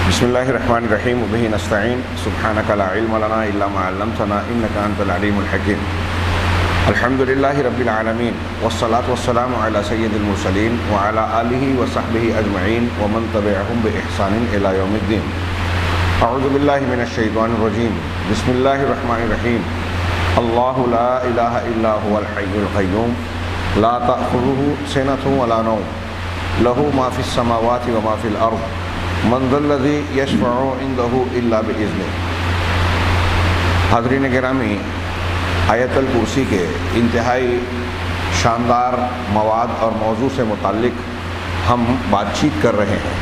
بسم اللہ الرحمن الرحیم وبہ نستعین سبحانک لا علم لنا الا ما علمتنا انک انت العلیم الحکیم الحمد للہ رب العالمین والصلاة والسلام علی سید المرسلین وعلی آلہ وصحبہ اجمعین ومن تبعہم بإحسان الی یوم الدین اعوذ باللہ من الشیطان الرجیم بسم اللہ الرحمن الرحیم اللہ لا الہ الا هو الحی القیوم لا تأخذہ سنۃ ولا نوم لہ ما فی السماوات وما فی الارض من ذا الذی یشفع عنده الا باذنہ۔ حاضرین گرامی، آیت الکرسی کے انتہائی شاندار مواد اور موضوع سے متعلق ہم بات چیت کر رہے ہیں۔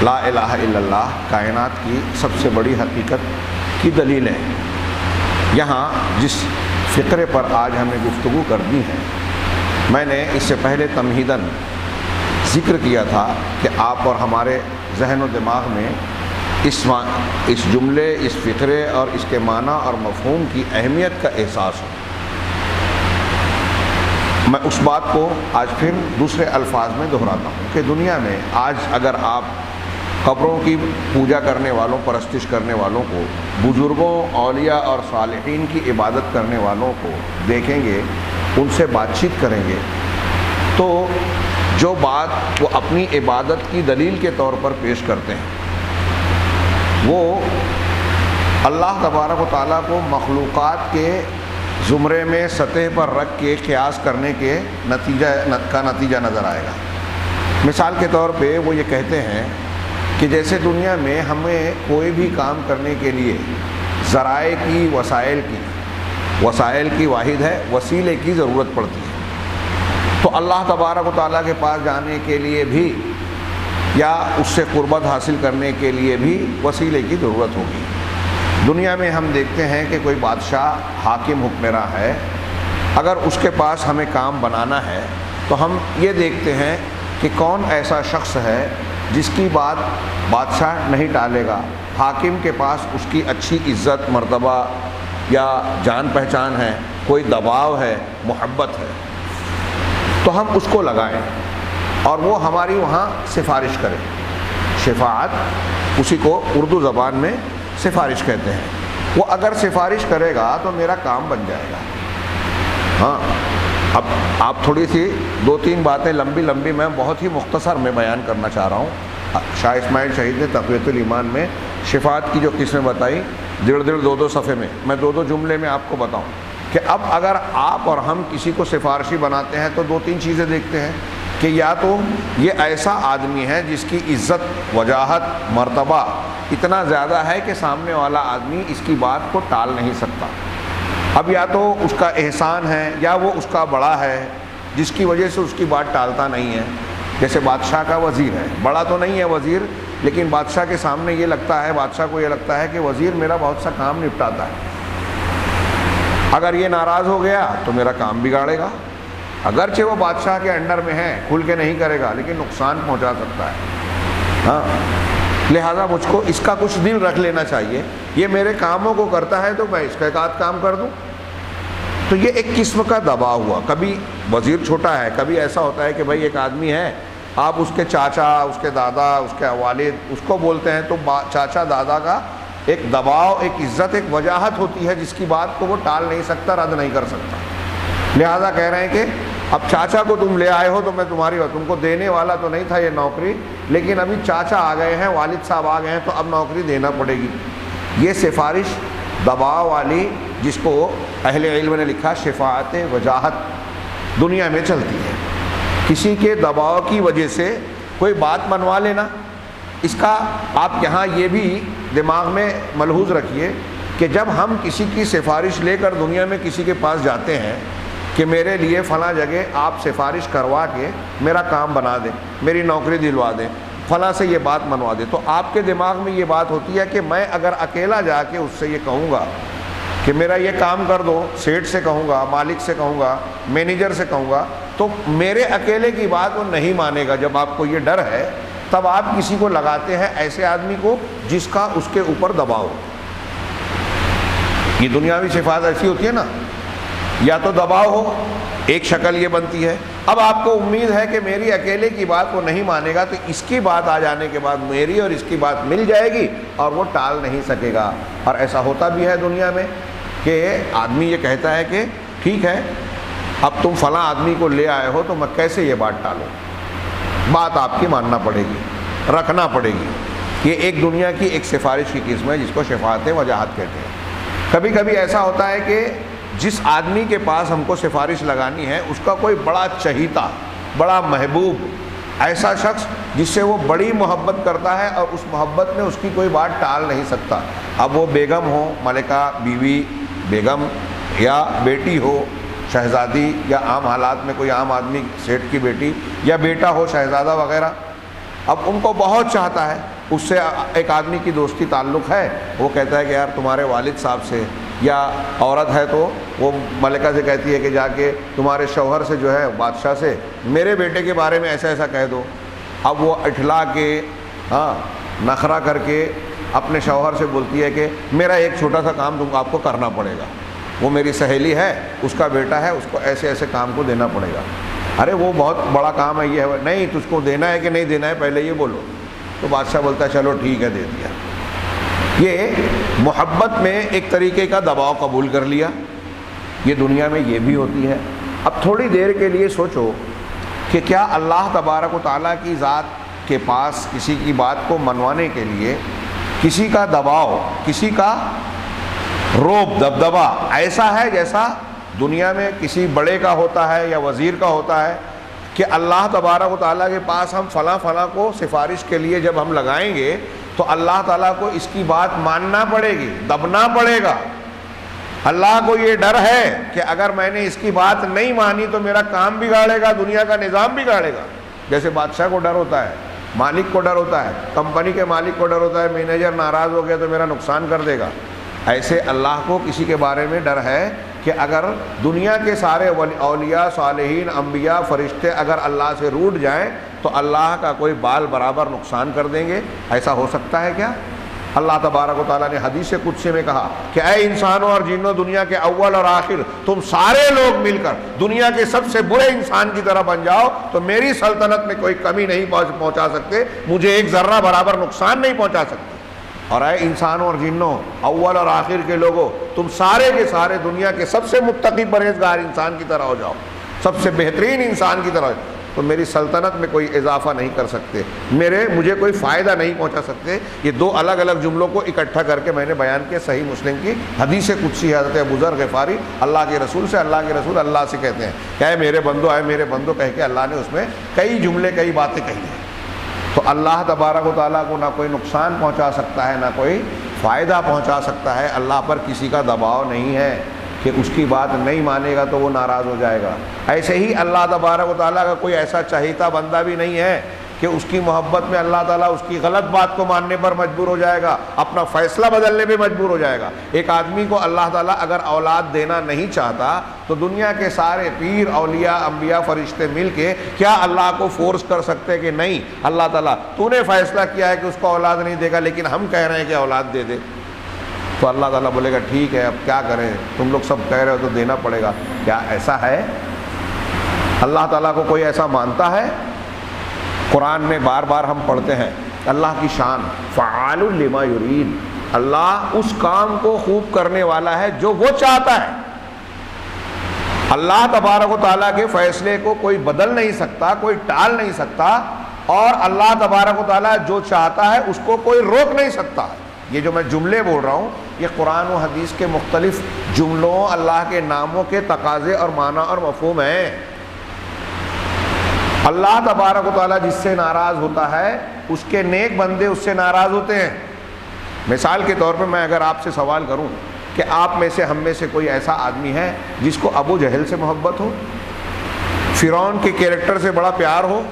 لا الہ الا اللہ کائنات کی سب سے بڑی حقیقت کی دلیل ہے۔ یہاں جس فقرے پر آج ہمیں گفتگو کرنی ہے، میں نے اس سے پہلے تمہیداً ذکر کیا تھا کہ آپ اور ہمارے ذہن و دماغ میں اس جملے، اس فقرے اور اس کے معنی اور مفہوم کی اہمیت کا احساس ہو۔ میں اس بات کو آج پھر دوسرے الفاظ میں دہراتا ہوں کہ دنیا میں آج اگر آپ قبروں کی پوجا کرنے والوں، پرستش کرنے والوں کو، بزرگوں، اولیاء اور صالحین کی عبادت کرنے والوں کو دیکھیں گے، ان سے بات چیت کریں گے، تو جو بات وہ اپنی عبادت کی دلیل کے طور پر پیش کرتے ہیں، وہ اللہ تبارک و تعالیٰ کو مخلوقات کے زمرے میں سطح پر رکھ کے قیاس کرنے کے نتیجہ نظر آئے گا۔ مثال کے طور پہ وہ یہ کہتے ہیں کہ جیسے دنیا میں ہمیں کوئی بھی کام کرنے کے لیے ذرائع کی، وسائل کی واحد ہے، وسیلے کی ضرورت پڑتی ہے، تو اللہ تبارک و تعالیٰ کے پاس جانے کے لیے بھی یا اس سے قربت حاصل کرنے کے لیے بھی وسیلے کی ضرورت ہوگی۔ دنیا میں ہم دیکھتے ہیں کہ کوئی بادشاہ، حاکم، حکمراں ہے، اگر اس کے پاس ہمیں کام بنانا ہے تو ہم یہ دیکھتے ہیں کہ کون ایسا شخص ہے جس کی بات بادشاہ نہیں ٹالے گا، حاکم کے پاس اس کی اچھی عزت، مرتبہ یا جان پہچان ہے، کوئی دباؤ ہے، محبت ہے، تو ہم اس کو لگائیں اور وہ ہماری وہاں سفارش کرے۔ شفاعت، اسی کو اردو زبان میں سفارش کہتے ہیں۔ وہ اگر سفارش کرے گا تو میرا کام بن جائے گا۔ ہاں، اب آپ تھوڑی سی دو تین باتیں لمبی میں بہت ہی مختصر میں بیان کرنا چاہ رہا ہوں۔ شاہ اسماعیل شہید نے تقویۃ الایمان میں شفاعت کی جو قسمیں بتائی، دو صفحے میں دو جملے میں آپ کو بتاؤں کہ اب اگر آپ اور ہم کسی کو سفارشی بناتے ہیں تو دو تین چیزیں دیکھتے ہیں کہ یا تو یہ ایسا آدمی ہے جس کی عزت، وجاہت، مرتبہ اتنا زیادہ ہے کہ سامنے والا آدمی اس کی بات کو ٹال نہیں سکتا، اب یا تو اس کا احسان ہے یا وہ اس کا بڑا ہے جس کی وجہ سے اس کی بات ٹالتا نہیں ہے۔ جیسے بادشاہ کا وزیر ہے، بڑا تو نہیں ہے وزیر، لیکن بادشاہ کے سامنے یہ لگتا ہے، بادشاہ کو یہ لگتا ہے کہ وزیر میرا بہت سا کام نپٹاتا ہے، اگر یہ ناراض ہو گیا تو میرا کام بگاڑے گا، اگرچہ وہ بادشاہ کے انڈر میں ہے، کھل کے نہیں کرے گا لیکن نقصان پہنچا سکتا ہے۔ ہاں، لہٰذا مجھ کو اس کا کچھ دل رکھ لینا چاہیے، یہ میرے کاموں کو کرتا ہے تو میں اس کا ایک آدھ کام کر دوں۔ تو یہ ایک قسم کا دباؤ ہوا۔ کبھی وزیر چھوٹا ہے، کبھی ایسا ہوتا ہے کہ بھائی ایک آدمی ہے، آپ اس کے چاچا، اس کے دادا، اس کے والد اس کو بولتے ہیں، تو چاچا دادا کا ایک دباؤ، ایک عزت، ایک وجاہت ہوتی ہے جس کی بات کو وہ ٹال نہیں سکتا، رد نہیں کر سکتا۔ لہذا کہہ رہے ہیں کہ اب چاچا کو تم لے آئے ہو تو میں تم کو دینے والا تو نہیں تھا یہ نوکری، لیکن ابھی چاچا آ گئے ہیں، والد صاحب آ گئے ہیں، تو اب نوکری دینا پڑے گی۔ یہ سفارش دباؤ والی، جس کو اہل علم نے لکھا شفاعت وجاہت، دنیا میں چلتی ہے۔ کسی کے دباؤ کی وجہ سے کوئی بات منوا لینا، اس کا آپ یہاں یہ بھی دماغ میں ملحوظ رکھیے کہ جب ہم کسی کی سفارش لے کر دنیا میں کسی کے پاس جاتے ہیں کہ میرے لیے فلاں جگہ آپ سفارش کروا کے میرا کام بنا دیں، میری نوکری دلوا دیں، فلاں سے یہ بات منوا دیں، تو آپ کے دماغ میں یہ بات ہوتی ہے کہ میں اگر اکیلا جا کے اس سے یہ کہوں گا کہ میرا یہ کام کر دو، سیٹ سے کہوں گا، مالک سے کہوں گا، مینیجر سے کہوں گا، تو میرے اکیلے کی بات وہ نہیں مانے گا۔ جب آپ کو یہ ڈر ہے تب آپ کسی کو لگاتے ہیں، ایسے آدمی کو جس کا اس کے اوپر دباؤ۔ یہ دنیاوی شفاعت ایسی ہوتی ہے نا، یا تو دباؤ ہو، ایک شکل یہ بنتی ہے اب آپ کو امید ہے کہ میری اکیلے کی بات وہ نہیں مانے گا، تو اس کی بات آ جانے کے بعد میری اور اس کی بات مل جائے گی اور وہ ٹال نہیں سکے گا۔ اور ایسا ہوتا بھی ہے دنیا میں کہ آدمی یہ کہتا ہے کہ ٹھیک ہے اب تم فلاں آدمی کو لے آئے ہو تو میں کیسے یہ بات ٹالوں، بات آپ کی ماننا پڑے گی، رکھنا پڑے گی۔ یہ ایک دنیا کی ایک سفارش کی قسم ہے جس کو شفاعت وجاہت کہتے ہیں۔ کبھی کبھی ایسا ہوتا ہے کہ جس آدمی کے پاس ہم کو سفارش لگانی ہے اس کا کوئی بڑا چہیتا، بڑا محبوب، ایسا شخص جس سے وہ بڑی محبت کرتا ہے اور اس محبت میں اس کی کوئی بات ٹال نہیں سکتا۔ اب وہ بیگم ہو، ملکہ بیوی بیگم، یا بیٹی ہو شہزادی، یا عام حالات میں کوئی عام آدمی سیٹھ کی بیٹی، یا بیٹا ہو شہزادہ وغیرہ، اب ان کو بہت چاہتا ہے، اس سے ایک آدمی کی دوستی تعلق ہے، وہ کہتا ہے کہ یار تمہارے والد صاحب سے، یا عورت ہے تو وہ ملکہ سے کہتی ہے کہ جا کے تمہارے شوہر سے جو ہے بادشاہ سے میرے بیٹے کے بارے میں ایسا ایسا کہہ دو۔ اب وہ اٹھلا کے نخرہ کر کے اپنے شوہر سے بولتی ہے کہ میرا ایک چھوٹا سا کام تم کو آپ کو کرنا پڑے گا، وہ میری سہیلی ہے، اس کا بیٹا ہے، اس کو ایسے ایسے کام کو دینا پڑے گا۔ ارے وہ بہت بڑا کام ہے، یہ ہے نہیں، تجھ کو دینا ہے کہ نہیں دینا ہے پہلے یہ بولو۔ تو بادشاہ بولتا ہے چلو ٹھیک ہے دے دیا۔ یہ محبت میں ایک طریقے کا دباؤ قبول کر لیا، یہ دنیا میں یہ بھی ہوتی ہے۔ اب تھوڑی دیر کے لیے سوچو کہ کیا اللہ تبارک و تعالیٰ کی ذات کے پاس کسی کی بات کو منوانے کے لیے کسی کا دباؤ، کسی کا روب دبدبا ایسا ہے جیسا دنیا میں کسی بڑے کا ہوتا ہے یا وزیر کا ہوتا ہے کہ اللہ تبارک و تعالیٰ کے پاس ہم فلاں فلاں کو سفارش کے لیے جب ہم لگائیں گے تو اللہ تعالیٰ کو اس کی بات ماننا پڑے گی، دبنا پڑے گا۔ اللہ کو یہ ڈر ہے کہ اگر میں نے اس کی بات نہیں مانی تو میرا کام بگاڑے گا، دنیا کا نظام بگاڑے گا۔ جیسے بادشاہ کو ڈر ہوتا ہے، مالک کو ڈر ہوتا ہے، کمپنی کے مالک کو ڈر ہوتا ہے مینیجر ناراض ہو گیا تو میرا نقصان کر دے گا، ایسے اللہ کو کسی کے بارے میں ڈر ہے کہ اگر دنیا کے سارے اولیاء، صالحین، انبیاء، فرشتے اگر اللہ سے روٹھ جائیں تو اللہ کا کوئی بال برابر نقصان کر دیں گے۔ ایسا ہو سکتا ہے کیا؟ اللہ تبارک و تعالیٰ نے حدیث قدسی میں کہا کہ اے انسانوں اور جنوں، دنیا کے اول اور آخر تم سارے لوگ مل کر دنیا کے سب سے برے انسان کی طرح بن جاؤ تو میری سلطنت میں کوئی کمی نہیں پہنچا سکتے، مجھے ایک ذرہ برابر نقصان نہیں پہنچا سکتے۔ اور اے انسانوں اور جنوں، اول اور آخر کے لوگوں، تم سارے کے سارے دنیا کے سب سے متقی پرہیزگار انسان کی طرح ہو جاؤ، سب سے بہترین انسان کی طرح، تو میری سلطنت میں کوئی اضافہ نہیں کر سکتے، مجھے کوئی فائدہ نہیں پہنچا سکتے۔ یہ دو الگ الگ جملوں کو اکٹھا کر کے میں نے بیان کیا، صحیح مسلم کی حدیث قدسی حضرت ابو ذر غفاری اللہ کے رسول سے، اللہ کے رسول اللہ سے کہتے ہیں کہ اے میرے بندو، اے میرے بندو کہہ کے اللہ نے اس میں کئی جملے، کئی باتیں کہی ہیں۔ تو اللہ تبارک و تعالیٰ کو نہ کوئی نقصان پہنچا سکتا ہے، نہ کوئی فائدہ پہنچا سکتا ہے۔ اللہ پر کسی کا دباؤ نہیں ہے کہ اس کی بات نہیں مانے گا تو وہ ناراض ہو جائے گا۔ ایسے ہی اللہ تبارک و تعالیٰ کا کوئی ایسا چہیتا بندہ بھی نہیں ہے کہ اس کی محبت میں اللہ تعالیٰ اس کی غلط بات کو ماننے پر مجبور ہو جائے گا، اپنا فیصلہ بدلنے پہ مجبور ہو جائے گا۔ ایک آدمی کو اللہ تعالیٰ اگر اولاد دینا نہیں چاہتا تو دنیا کے سارے پیر، اولیاء، انبیاء، فرشتے مل کے کیا اللہ کو فورس کر سکتے کہ نہیں اللہ تعالیٰ تو نے فیصلہ کیا ہے کہ اس کو اولاد نہیں دے گا لیکن ہم کہہ رہے ہیں کہ اولاد دے دے؟ تو اللہ تعالیٰ بولے گا ٹھیک ہے، اب کیا کریں، تم لوگ سب کہہ رہے ہو تو دینا پڑے گا۔ کیا ایسا ہے؟ اللہ تعالیٰ کو کوئی ایسا مانتا ہے؟ قرآن میں بار بار ہم پڑھتے ہیں اللہ کی شان، فعال لما یرید، اللہ اس کام کو خوب کرنے والا ہے جو وہ چاہتا ہے۔ اللہ تبارک و تعالیٰ کے فیصلے کو کوئی بدل نہیں سکتا، کوئی ٹال نہیں سکتا، اور اللہ تبارک و تعالیٰ جو چاہتا ہے اس کو کوئی روک نہیں سکتا۔ یہ جو میں جملے بول رہا ہوں یہ قرآن و حدیث کے مختلف جملوں، اللہ کے ناموں کے تقاضے اور معنی اور مفہوم ہیں۔ اللہ تبارک و تعالیٰ جس سے ناراض ہوتا ہے اس کے نیک بندے اس سے ناراض ہوتے ہیں۔ مثال کے طور پہ میں اگر آپ سے سوال کروں کہ آپ میں سے، ہم میں سے کوئی ایسا آدمی ہے جس کو ابو جہل سے محبت ہو، فرعون کے کیریکٹر سے بڑا پیار ہو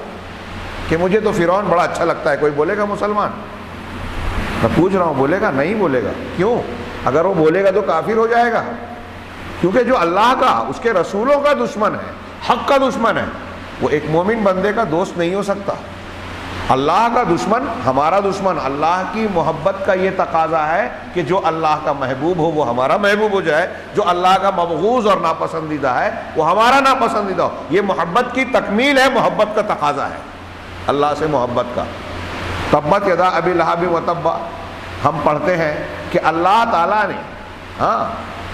کہ مجھے تو فرعون بڑا اچھا لگتا ہے، کوئی بولے گا مسلمان؟ میں پوچھ رہا ہوں، بولے گا؟ نہیں بولے گا۔ کیوں؟ اگر وہ بولے گا تو کافر ہو جائے گا، کیونکہ جو اللہ کا، اس کے رسولوں کا دشمن ہے، حق کا دشمن ہے، وہ ایک مومن بندے کا دوست نہیں ہو سکتا۔ اللہ کا دشمن ہمارا دشمن. اللہ کی محبت کا یہ تقاضا ہے کہ جو اللہ کا محبوب ہو وہ ہمارا محبوب ہو جائے, جو اللہ کا مبغوض اور ناپسندیدہ ہے وہ ہمارا ناپسندیدہ ہو. یہ محبت کی تکمیل ہے, محبت کا تقاضا ہے اللہ سے محبت کا. تبت یدا ابی لہب وتب, ہم پڑھتے ہیں کہ اللہ تعالیٰ نے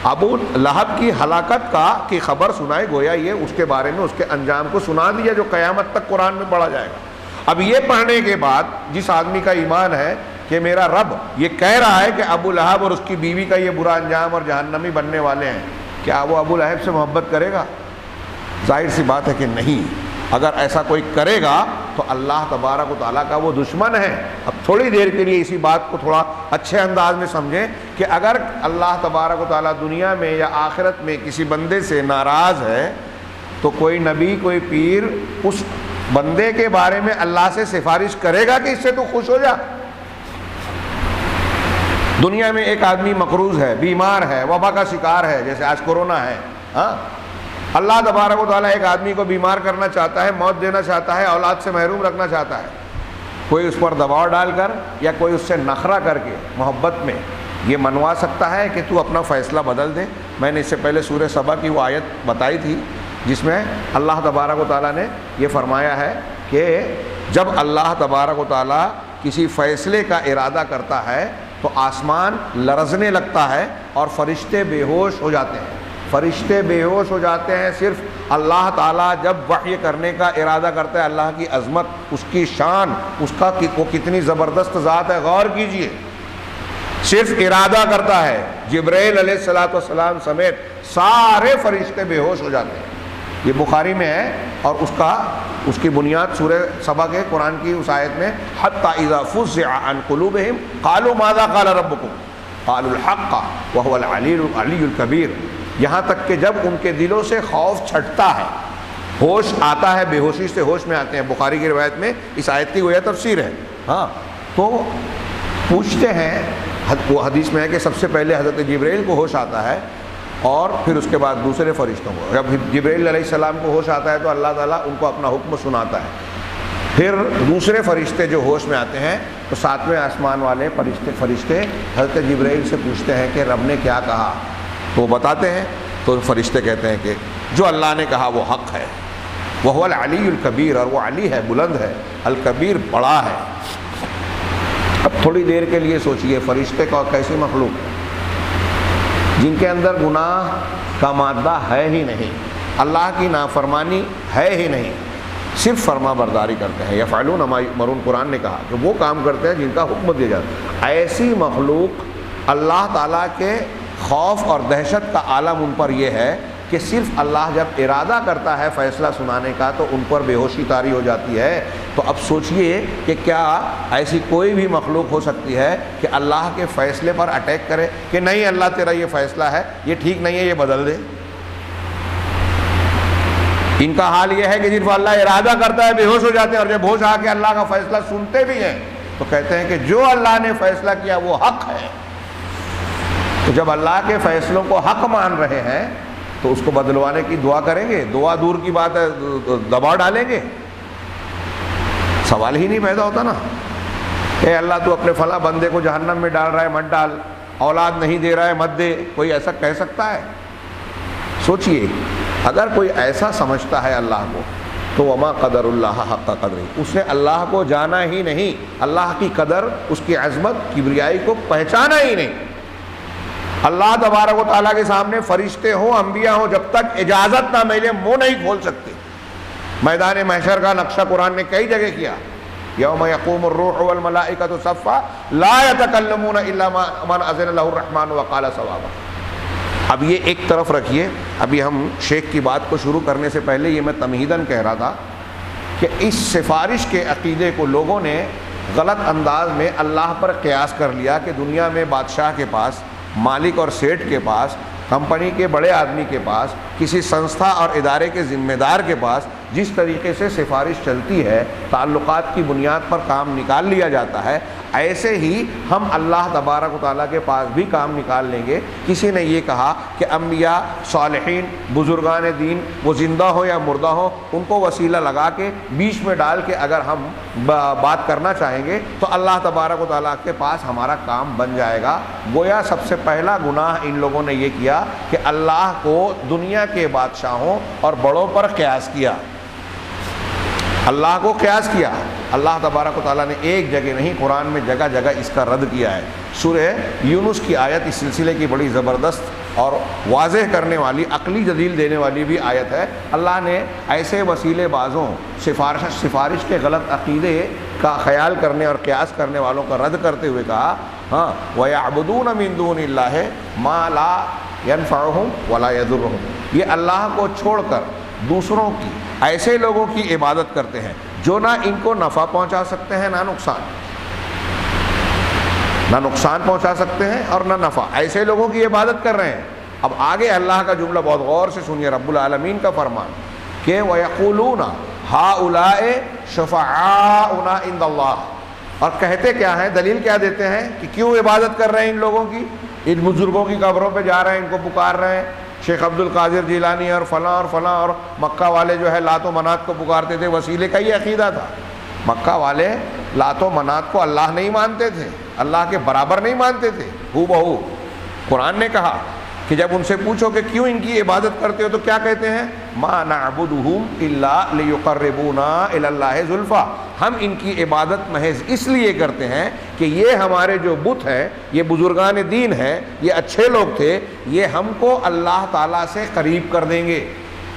ابو لہب کی ہلاکت کی خبر سنائے, گویا یہ اس کے بارے میں اس کے انجام کو سنا دیا جو قیامت تک قرآن میں پڑھا جائے گا. اب یہ پڑھنے کے بعد جس آدمی کا ایمان ہے کہ میرا رب یہ کہہ رہا ہے کہ ابو لہب اور اس کی بیوی کا یہ برا انجام اور جہنمی بننے والے ہیں, کیا وہ ابو لہب سے محبت کرے گا؟ ظاہر سی بات ہے کہ نہیں. اگر ایسا کوئی کرے گا تو اللہ تبارک و تعالیٰ کا وہ دشمن ہے. اب تھوڑی دیر کے لیے اسی بات کو تھوڑا اچھے انداز میں سمجھیں کہ اگر اللہ تبارک و تعالیٰ دنیا میں یا آخرت میں کسی بندے سے ناراض ہے تو کوئی نبی کوئی پیر اس بندے کے بارے میں اللہ سے سفارش کرے گا کہ اس سے تو خوش ہو جا. دنیا میں ایک آدمی مقروض ہے, بیمار ہے, وبا کا شکار ہے, جیسے آج کورونا ہے. اللہ تبارک و تعالیٰ ایک آدمی کو بیمار کرنا چاہتا ہے, موت دینا چاہتا ہے, اولاد سے محروم رکھنا چاہتا ہے. کوئی اس پر دباؤ ڈال کر یا کوئی اس سے نخرہ کر کے محبت میں یہ منوا سکتا ہے کہ تو اپنا فیصلہ بدل دے. میں نے اس سے پہلے سورہ سبا کی وہ آیت بتائی تھی جس میں اللہ تبارک و تعالیٰ نے یہ فرمایا ہے کہ جب اللہ تبارک و تعالیٰ کسی فیصلے کا ارادہ کرتا ہے تو آسمان لرزنے لگتا ہے اور فرشتے بے ہوش ہو جاتے ہیں. فرشتے بے ہوش ہو جاتے ہیں صرف اللہ تعالیٰ جب وحی کرنے کا ارادہ کرتا ہے. اللہ کی عظمت, اس کی شان, اس کا وہ کتنی زبردست ذات ہے, غور کیجئے. صرف ارادہ کرتا ہے, جبرائیل علیہ السلام سمیت سارے فرشتے بے ہوش ہو جاتے ہیں. یہ بخاری میں ہے اور اس کی بنیاد سورہ سبا کے قرآن کی اس آیت میں حتی اذا فزع عن قلوبہم قالوا ماذا قال ربکم قالوا الحق وهو العلی الکبیر. یہاں تک کہ جب ان کے دلوں سے خوف چھٹتا ہے, ہوش آتا ہے, بے ہوشی سے ہوش میں آتے ہیں. بخاری کی روایت میں اس آیت کی گویا تفسیر ہے. تو پوچھتے ہیں, وہ حدیث میں ہے کہ سب سے پہلے حضرت جبرائیل کو ہوش آتا ہے اور پھر اس کے بعد دوسرے فرشتوں کو. جب جبرائیل علیہ السلام کو ہوش آتا ہے تو اللہ تعالیٰ ان کو اپنا حکم سناتا ہے. پھر دوسرے فرشتے جو ہوش میں آتے ہیں تو ساتویں آسمان والے فرشتے حضرت جبرائیل سے پوچھتے ہیں کہ رب نے کیا کہا, تو وہ بتاتے ہیں. تو فرشتے کہتے ہیں کہ جو اللہ نے کہا وہ حق ہے, وہ العلی الکبیر, اور وہ علی ہے, بلند ہے, الکبیر بڑا ہے. اب تھوڑی دیر کے لیے سوچئے, فرشتے کا کیسی مخلوق ہے جن کے اندر گناہ کا مادہ ہے ہی نہیں, اللہ کی نافرمانی ہے ہی نہیں, صرف فرما برداری کرتے ہیں. یفعلون ما یؤمرون, قرآن نے کہا کہ وہ کام کرتے ہیں جن کا حکم دیا جاتا ہے. ایسی مخلوق اللہ تعالیٰ کے خوف اور دہشت کا عالم ان پر یہ ہے کہ صرف اللہ جب ارادہ کرتا ہے فیصلہ سنانے کا تو ان پر بے ہوشی طاری ہو جاتی ہے. تو اب سوچئے کہ کیا ایسی کوئی بھی مخلوق ہو سکتی ہے کہ اللہ کے فیصلے پر اٹیک کرے کہ نہیں اللہ تیرا یہ فیصلہ ہے, یہ ٹھیک نہیں ہے, یہ بدل دے. ان کا حال یہ ہے کہ صرف اللہ ارادہ کرتا ہے بے ہوش ہو جاتے ہیں, اور جب ہوش آ کے اللہ کا فیصلہ سنتے بھی ہیں تو کہتے ہیں کہ جو اللہ نے فیصلہ کیا وہ حق ہے. تو جب اللہ کے فیصلوں کو حق مان رہے ہیں تو اس کو بدلوانے کی دعا کریں گے؟ دعا دور کی بات ہے, دباؤ ڈالیں گے؟ سوال ہی نہیں پیدا ہوتا نا. اے اللہ تو اپنے فلاں بندے کو جہنم میں ڈال رہا ہے, مت ڈال. اولاد نہیں دے رہا ہے, مت دے. کوئی ایسا کہہ سکتا ہے؟ سوچئے, اگر کوئی ایسا سمجھتا ہے اللہ کو تو وما قدر اللہ حق قدر, اس نے اللہ کو جانا ہی نہیں, اللہ کی قدر, اس کی عظمت, کبریائی کو پہچانا ہی نہیں. اللہ تبارک و تعالیٰ کے سامنے فرشتے ہوں, انبیاء ہوں, جب تک اجازت نہ ملے منہ نہیں کھول سکتے. میدان محشر کا نقشہ قرآن نے کئی جگہ کیا. یوم یقوم الروح والملائکۃ صفا لا یتکلمون الا من اذن له الرحمن وقال صوابا. اب یہ ایک طرف رکھیے, ابھی ہم شیخ کی بات کو شروع کرنے سے پہلے یہ میں تمہیداً کہہ رہا تھا کہ اس سفارش کے عقیدے کو لوگوں نے غلط انداز میں اللہ پر قیاس کر لیا کہ دنیا میں بادشاہ کے پاس, مالک اور سیٹھ کے پاس, کمپنی کے بڑے آدمی کے پاس, کسی سنستھا اور ادارے کے ذمہ دار کے پاس جس طریقے سے سفارش چلتی ہے, تعلقات کی بنیاد پر کام نکال لیا جاتا ہے, ایسے ہی ہم اللہ تبارک و تعالیٰ کے پاس بھی کام نکال لیں گے۔ کسی نے یہ کہا کہ انبیاء، صالحین، بزرگان دین، وہ زندہ ہو یا مردہ ہو، ان کو وسیلہ لگا کے بیچ میں ڈال کے اگر ہم بات کرنا چاہیں گے تو اللہ تبارک و تعالیٰ کے پاس ہمارا کام بن جائے گا۔ گویا سب سے پہلا گناہ ان لوگوں نے یہ کیا کہ اللہ کو دنیا کے بادشاہوں اور بڑوں پر قیاس کیا، اللہ کو قیاس کیا۔ اللہ تبارک و تعالیٰ نے ایک جگہ نہیں، قرآن میں جگہ جگہ اس کا رد کیا ہے۔ سورہ یونس کی آیت اس سلسلے کی بڑی زبردست اور واضح کرنے والی، عقلی دلیل دینے والی بھی آیت ہے۔ اللہ نے ایسے وسیلے بازوں، سفارش کے غلط عقیدے کا خیال کرنے اور قیاس کرنے والوں کا رد کرتے ہوئے کہا، ہاں وَيَعْبُدُونَ مِن دُونِ اللَّهِ مَا لَا يَنفَعُهُمْ وَلَا يَضُرُّهُمْ، یہ اللہ کو چھوڑ کر دوسروں کی، ایسے لوگوں کی عبادت کرتے ہیں جو نہ ان کو نفع پہنچا سکتے ہیں نہ نقصان پہنچا سکتے ہیں اور نہ نفع، ایسے لوگوں کی عبادت کر رہے ہیں۔ اب آگے اللہ کا جملہ بہت غور سے سنیے، رب العالمین کا فرمان کہ وَيَقُولُونَ هَؤُلَاءِ شُفَعَاؤُنَا عِندَ اللَّهِ، اور کہتے کیا ہیں، دلیل کیا دیتے ہیں کہ کیوں عبادت کر رہے ہیں ان لوگوں کی، ان بزرگوں کی قبروں پہ جا رہے ہیں، ان کو پکار رہے ہیں۔ شیخ عبد القادر جیلانی اور فلاں اور مکہ والے جو ہے لات و منات کو پکارتے تھے، وسیلے کا یہ عقیدہ تھا۔ مکہ والے لات و منات کو اللہ نہیں مانتے تھے، اللہ کے برابر نہیں مانتے تھے، ہو بہو۔ قرآن نے کہا کہ جب ان سے پوچھو کہ کیوں ان کی عبادت کرتے ہو تو کیا کہتے ہیں، ما نعبدہم الا لیقربونا الی اللہ زلفیٰ، ہم ان کی عبادت محض اس لیے کرتے ہیں کہ یہ ہمارے جو بت ہیں، یہ بزرگان دین ہیں، یہ اچھے لوگ تھے، یہ ہم کو اللہ تعالیٰ سے قریب کر دیں گے۔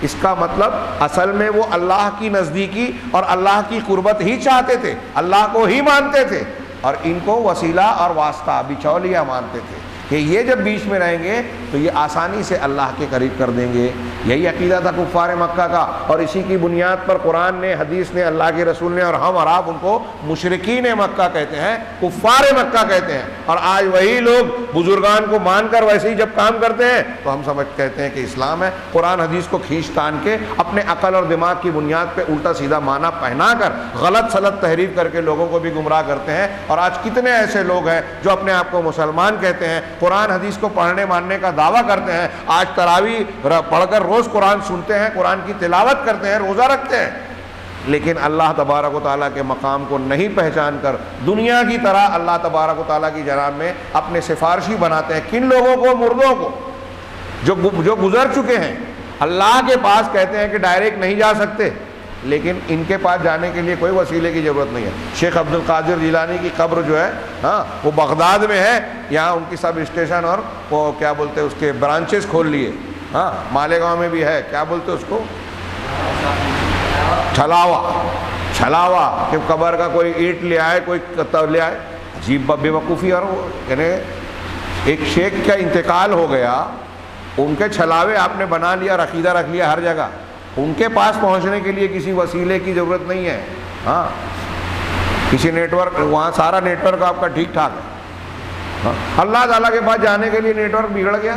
اس کا مطلب اصل میں وہ اللہ کی نزدیکی اور اللہ کی قربت ہی چاہتے تھے، اللہ کو ہی مانتے تھے، اور ان کو وسیلہ اور واسطہ، بچولیہ مانتے تھے کہ یہ جب بیچ میں رہیں گے تو یہ آسانی سے اللہ کے قریب کر دیں گے۔ یہی عقیدہ تھا کفار مکہ کا، اور اسی کی بنیاد پر قرآن نے، حدیث نے، اللہ کے رسول نے، اور ہم اور آپ ان کو مشرکین مکہ کہتے ہیں، کفار مکہ کہتے ہیں۔ اور آج وہی لوگ بزرگان کو مان کر ویسے ہی جب کام کرتے ہیں تو ہم کہتے ہیں کہ اسلام ہے۔ قرآن حدیث کو کھینچ تان کے اپنے عقل اور دماغ کی بنیاد پہ الٹا سیدھا معنی پہنا کر غلط سلط تحریف کر کے لوگوں کو بھی گمراہ کرتے ہیں۔ اور آج کتنے ایسے لوگ ہیں جو اپنے آپ کو مسلمان کہتے ہیں، قرآن حدیث کو پڑھنے ماننے کا دعویٰ کرتے ہیں، آج تراویح پڑھ کر روز قرآن سنتے ہیں، قرآن کی تلاوت کرتے ہیں، روزہ رکھتے ہیں، لیکن اللہ تبارک و تعالیٰ کے مقام کو نہیں پہچان کر دنیا کی طرح اللہ تبارک و تعالیٰ کی جناب میں اپنے سفارشی بناتے ہیں۔ کن لوگوں کو؟ مردوں کو، جو گزر چکے ہیں۔ اللہ کے پاس کہتے ہیں کہ ڈائریکٹ نہیں جا سکتے، لیکن ان کے پاس جانے کے لیے کوئی وسیلے کی ضرورت نہیں ہے۔ شیخ عبد القادر جیلانی کی قبر جو ہے، ہاں وہ بغداد میں ہے، یہاں ان کی سب اسٹیشن اور وہ کیا بولتے ہیں اس کے برانچز کھول لیے، ہاں مالیگاؤں میں بھی ہے، کیا بولتے اس کو، چھلاوا، کہ قبر کا کوئی اینٹ لے آئے، کوئی لے آئے، عجیب بے وقوفی۔ اور یعنی ایک شیخ کا انتقال ہو گیا، ان کے چھلاوے آپ نے بنا لیا، عقیدہ رکھ لیا ہر جگہ، ان کے پاس پہنچنے کے لیے کسی وسیلے کی ضرورت نہیں ہے۔ ہاں کسی نیٹ ورک، وہاں سارا نیٹ ورک آپ کا ٹھیک ٹھاک ہے، اللہ تعالیٰ کے پاس جانے کے لیے نیٹ ورک بگڑ گیا،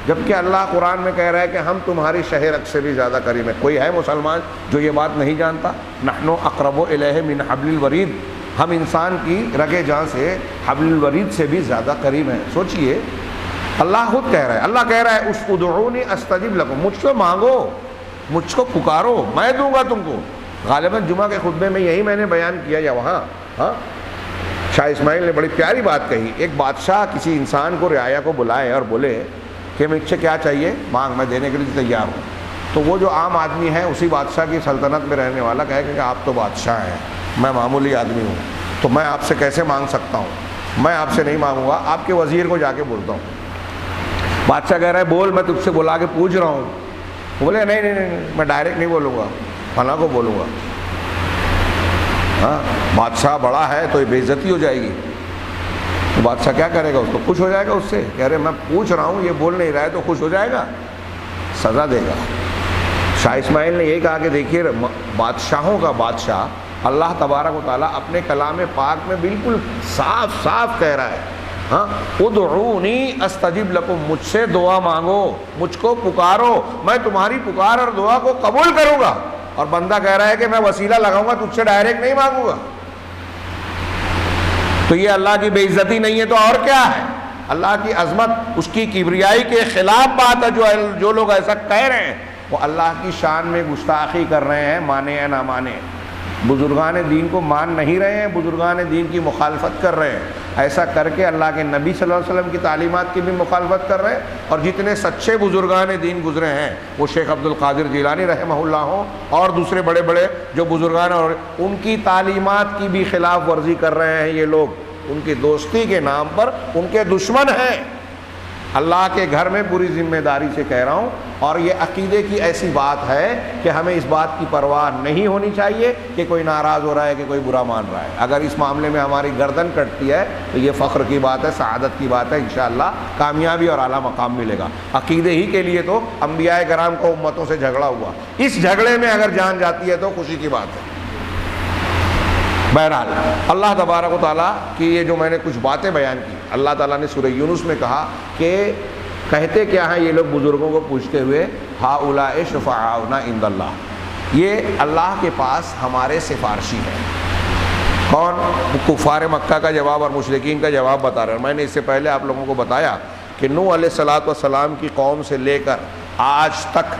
جبکہ اللہ قرآن میں کہہ رہا ہے کہ ہم تمہاری شہ رگ سے بھی زیادہ قریب ہیں۔ کوئی ہے مسلمان جو یہ بات نہیں جانتا؟ نحن اقرب الیہ من حبل الورید، ہم انسان کی رگ جاں سے حبل الورید سے بھی زیادہ قریب ہیں۔ سوچئے، اللہ خود کہہ رہا ہے، اللہ کہہ رہا ہے اس ادعونی استجب لکم، مجھ سے مانگو، مجھ کو پکارو، میں دوں گا تم کو۔ غالباً جمعہ کے خطبے میں یہی میں نے بیان کیا، یا وہاں ہاں شاہ اسماعیل نے بڑی پیاری بات کہی۔ ایک بادشاہ کسی انسان کو، رعایا کو بلائے اور بولے کہ مجھ سے کیا چاہیے، مانگ، میں دینے کے لیے تیار ہوں۔ تو وہ جو عام آدمی ہے، اسی بادشاہ کی سلطنت میں رہنے والا، کہے کہ آپ تو بادشاہ ہیں، میں معمولی آدمی ہوں، تو میں آپ سے کیسے مانگ سکتا ہوں، میں آپ سے نہیں مانگوں گا، آپ کے وزیر کو جا کے بولتا ہوں۔ بادشاہ کہہ رہا ہے بول، میں تجھ سے بلا کے پوچھ رہا ہوں۔ بولے نہیں، میں ڈائریکٹ نہیں بولوں گا، فلاں کو بولوں گا۔ ہاں بادشاہ بڑا ہے تو یہ بے عزتی ہو جائے گی، تو بادشاہ کیا کرے گا؟ اس کو خوش ہو جائے گا اس سے، کہہ رہے میں پوچھ رہا ہوں، یہ بول نہیں رہا ہے، تو خوش ہو جائے گا، سزا دے گا۔ شاہ اسماعیل نے یہی کہا کہ دیکھیے، بادشاہوں کا بادشاہ اللہ تبارک و تعالیٰ اپنے کلام پاک میں بالکل صاف صاف کہہ رہا ہے، ہاں ادعونی استجب لکم، مجھ سے دعا مانگو، مجھ کو پکارو، میں تمہاری پکار اور دعا کو قبول کروں گا۔ اور بندہ کہہ رہا ہے کہ میں وسیلہ لگاؤں گا، تجھ سے ڈائریکٹ نہیں مانگوں گا۔ تو یہ اللہ کی بے عزتی نہیں ہے تو اور کیا ہے؟ اللہ کی عظمت، اس کی کبریائی کے خلاف بات ہے۔ جو لوگ ایسا کہہ رہے ہیں وہ اللہ کی شان میں گستاخی کر رہے ہیں، مانے یا نہ مانے۔ بزرگان دین کو مان نہیں رہے ہیں، بزرگان دین کی مخالفت کر رہے ہیں۔ ایسا کر کے اللہ کے نبی صلی اللہ علیہ وسلم کی تعلیمات کی بھی مخالفت کر رہے ہیں، اور جتنے سچے بزرگان دین گزرے ہیں، وہ شیخ عبد القادر جیلانی رحمہ اللہ ہوں اور دوسرے بڑے بڑے جو بزرگان، اور ان کی تعلیمات کی بھی خلاف ورزی کر رہے ہیں یہ لوگ۔ ان کی دوستی کے نام پر ان کے دشمن ہیں۔ اللہ کے گھر میں پوری ذمہ داری سے کہہ رہا ہوں، اور یہ عقیدے کی ایسی بات ہے کہ ہمیں اس بات کی پرواہ نہیں ہونی چاہیے کہ کوئی ناراض ہو رہا ہے کہ کوئی برا مان رہا ہے۔ اگر اس معاملے میں ہماری گردن کٹتی ہے تو یہ فخر کی بات ہے، سعادت کی بات ہے، انشاءاللہ کامیابی اور اعلیٰ مقام ملے گا۔ عقیدے ہی کے لیے تو انبیاء کرام کو امتوں سے جھگڑا ہوا، اس جھگڑے میں اگر جان جاتی ہے تو خوشی کی بات ہے۔ بہرحال اللہ تبارک و تعالیٰ کی یہ جو میں نے کچھ باتیں بیان کی، اللہ تعالیٰ نے سورہ یونس میں کہا کہ کہتے کیا ہیں یہ لوگ بزرگوں کو پوچھتے ہوئے، ہؤلاء شفعاؤنا عند اللہ، یہ اللہ کے پاس ہمارے سفارشی ہیں۔ کون؟ کفار مکہ کا جواب اور مشرکین کا جواب بتا رہے ہیں۔ میں نے اس سے پہلے آپ لوگوں کو بتایا کہ نوح علیہ السلام کی قوم سے لے کر آج تک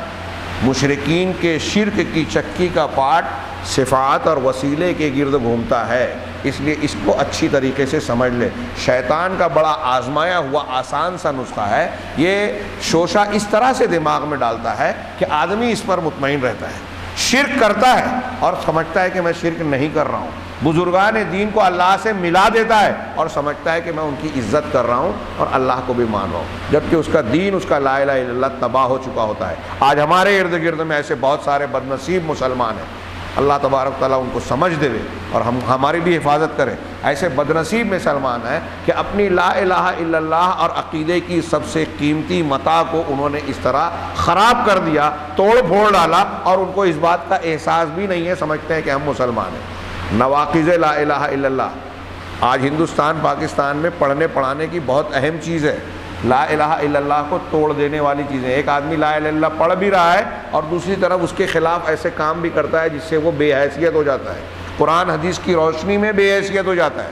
مشرکین کے شرک کی چکی کا پاٹ صفات اور وسیلے کے گرد گھومتا ہے، اس لیے اس کو اچھی طریقے سے سمجھ لے۔ شیطان کا بڑا آزمایا ہوا آسان سا نسخہ ہے، یہ شوشہ اس طرح سے دماغ میں ڈالتا ہے کہ آدمی اس پر مطمئن رہتا ہے، شرک کرتا ہے اور سمجھتا ہے کہ میں شرک نہیں کر رہا ہوں، بزرگان دین کو اللہ سے ملا دیتا ہے اور سمجھتا ہے کہ میں ان کی عزت کر رہا ہوں اور اللہ کو بھی مان رہا ہوں، جبکہ اس کا دین، اس کا لا الہ الا اللہ تباہ ہو چکا ہوتا ہے۔ آج ہمارے ارد گرد میں ایسے بہت سارے بد نصیب مسلمان ہیں، اللہ تبارک تعالیٰ ان کو سمجھ دے اور ہماری بھی حفاظت کرے۔ ایسے بد نصیب مسلمان ہیں کہ اپنی لا الہ الا اللہ اور عقیدے کی سب سے قیمتی متاع کو انہوں نے اس طرح خراب کر دیا، توڑ پھوڑ ڈالا، اور ان کو اس بات کا احساس بھی نہیں ہے، سمجھتے ہیں کہ ہم مسلمان ہیں۔ نواقض لا الہ الا اللہ آج ہندوستان پاکستان میں پڑھنے پڑھانے کی بہت اہم چیز ہے۔ لا الہ الا اللہ کو توڑ دینے والی چیزیں، ایک آدمی لا الہ الا اللہ پڑھ بھی رہا ہے اور دوسری طرف اس کے خلاف ایسے کام بھی کرتا ہے جس سے وہ بے حیثیت ہو جاتا ہے، قرآن حدیث کی روشنی میں بے حیثیت ہو جاتا ہے۔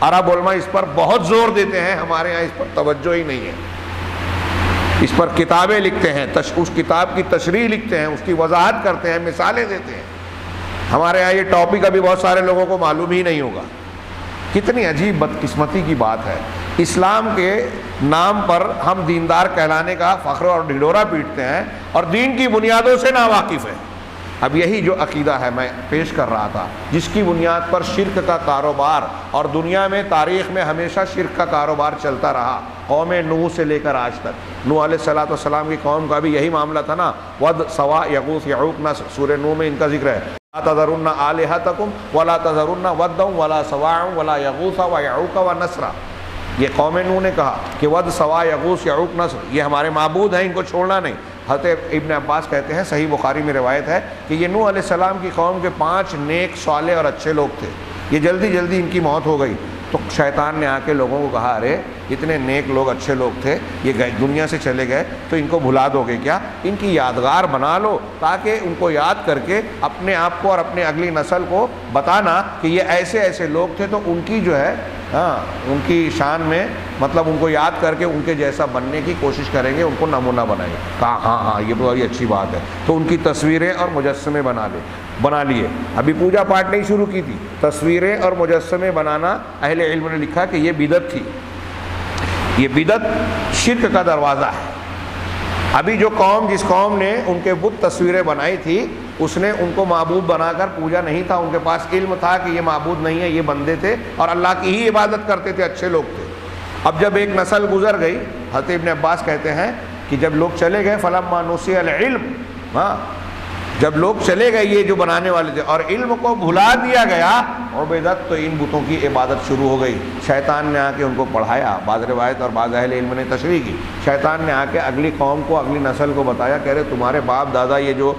عرب علماء اس پر بہت زور دیتے ہیں، ہمارے ہاں اس پر توجہ ہی نہیں ہے۔ اس پر کتابیں لکھتے ہیں، اس کتاب کی تشریح لکھتے ہیں، اس کی وضاحت کرتے ہیں، مثالیں دیتے ہیں۔ ہمارے ہاں یہ ٹاپک ابھی بہت سارے لوگوں کو معلوم ہی نہیں ہوگا۔ کتنی عجیب بدقسمتی کی بات ہے، اسلام کے نام پر ہم دیندار کہلانے کا فخر اور ڈھڈورا پیٹتے ہیں اور دین کی بنیادوں سے ناواقف ہیں۔ اب یہی جو عقیدہ ہے میں پیش کر رہا تھا، جس کی بنیاد پر شرک کا کاروبار، اور دنیا میں تاریخ میں ہمیشہ شرک کا کاروبار چلتا رہا، قوم نوح سے لے کر آج تک۔ نوح علیہ السلام کی قوم کا بھی یہی معاملہ تھا نا، ود سوا یغوث یعوق نصر، سورہ نوح میں ان کا ذکر ہے، لا تذرن آلہتکم ولا تذرن ودا ولا سواع ولا یغوث ویعوق ونسرا۔ یہ قوم نوح نے کہا کہ ود سوا یغوث یعوق نصر یہ ہمارے معبود ہیں، ان کو چھوڑنا نہیں۔ حضرت ابن عباس کہتے ہیں، صحیح بخاری میں روایت ہے کہ یہ نوح علیہ السلام کی قوم کے 5 نیک صالح اور اچھے لوگ تھے، یہ جلدی جلدی ان کی موت ہو گئی، تو شیطان نے آ کے لوگوں کو کہا، ارے اتنے نیک لوگ اچھے لوگ تھے، یہ دنیا سے چلے گئے تو ان کو بھلا دو گے کیا؟ ان کی یادگار بنا لو تاکہ ان کو یاد کر کے اپنے آپ کو اور اپنے اگلی نسل کو بتانا کہ یہ ایسے ایسے لوگ تھے، تو ان کی جو ہے ان کی شان میں مطلب ان کو یاد کر کے ان کے جیسا بننے کی کوشش کریں گے، ان کو نمونہ بنائیں گے۔ کہا ہاں یہ بڑی اچھی بات ہے، تو ان کی تصویریں اور مجسمے بنا لیے۔ ابھی پوجا پاٹ نہیں شروع کی تھی، تصویریں اور مجسمے بنانا اہل علم نے لکھا کہ یہ بدعت تھی، یہ بدعت شرک کا دروازہ ہے۔ ابھی جو قوم، جس قوم نے ان کے بت تصویریں بنائی تھی، اس نے ان کو معبود بنا کر پوجا نہیں تھا، ان کے پاس علم تھا کہ یہ معبود نہیں ہے، یہ بندے تھے اور اللہ کی ہی عبادت کرتے تھے، اچھے لوگ تھے۔ اب جب ایک نسل گزر گئی، حضرت ابن عباس کہتے ہیں کہ جب لوگ چلے گئے، فلما نسی العلم، جب لوگ چلے گئے یہ جو بنانے والے تھے اور علم کو بھلا دیا گیا، عبادت تو ان بتوں کی عبادت شروع ہو گئی۔ شیطان نے آ کے ان کو پڑھایا، بعض روایت اور بعض اہل علم نے تشریح کی، شیطان نے آ کے اگلی قوم کو، اگلی نسل کو بتایا، کہہ رہے تمہارے باپ دادا یہ جو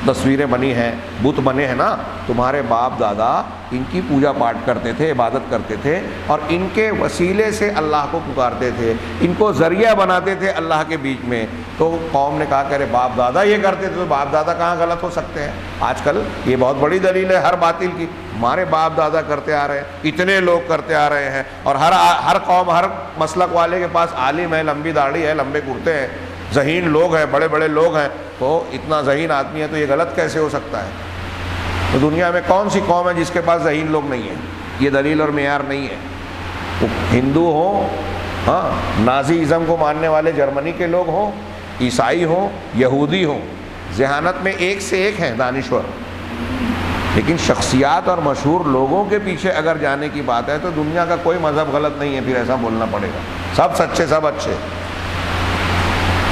تصویریں بنی ہیں، بت بنے ہیں نا، تمہارے باپ دادا ان کی پوجا پاٹ کرتے تھے، عبادت کرتے تھے، اور ان کے وسیلے سے اللہ کو پکارتے تھے، ان کو ذریعہ بناتے تھے اللہ کے بیچ میں۔ تو قوم نے کہا کہ ارے باپ دادا یہ کرتے تھے تو باپ دادا کہاں غلط ہو سکتے ہیں؟ آج کل یہ بہت بڑی دلیل ہے ہر باطل کی، ہمارے باپ دادا کرتے آ رہے ہیں، اتنے لوگ کرتے آ رہے ہیں، اور ہر قوم، ہر مسلک والے کے پاس عالم ہے، لمبی داڑھی ہے، لمبے کرتے ہیں، ذہین لوگ ہیں، بڑے بڑے لوگ ہیں، تو اتنا ذہین آدمی ہے تو یہ غلط کیسے ہو سکتا ہے؟ تو دنیا میں کون سی قوم ہے جس کے پاس ذہین لوگ نہیں ہیں؟ یہ دلیل اور معیار نہیں ہے۔ وہ ہندو ہوں، ہاں، نازی ازم کو ماننے والے جرمنی کے لوگ ہوں، عیسائی ہوں، یہودی ہوں، ذہانت میں ایک سے ایک ہیں دانشور، لیکن شخصیات اور مشہور لوگوں کے پیچھے اگر جانے کی بات ہے تو دنیا کا کوئی مذہب غلط نہیں ہے، پھر ایسا بولنا پڑے گا، سب سچے، سب اچھے۔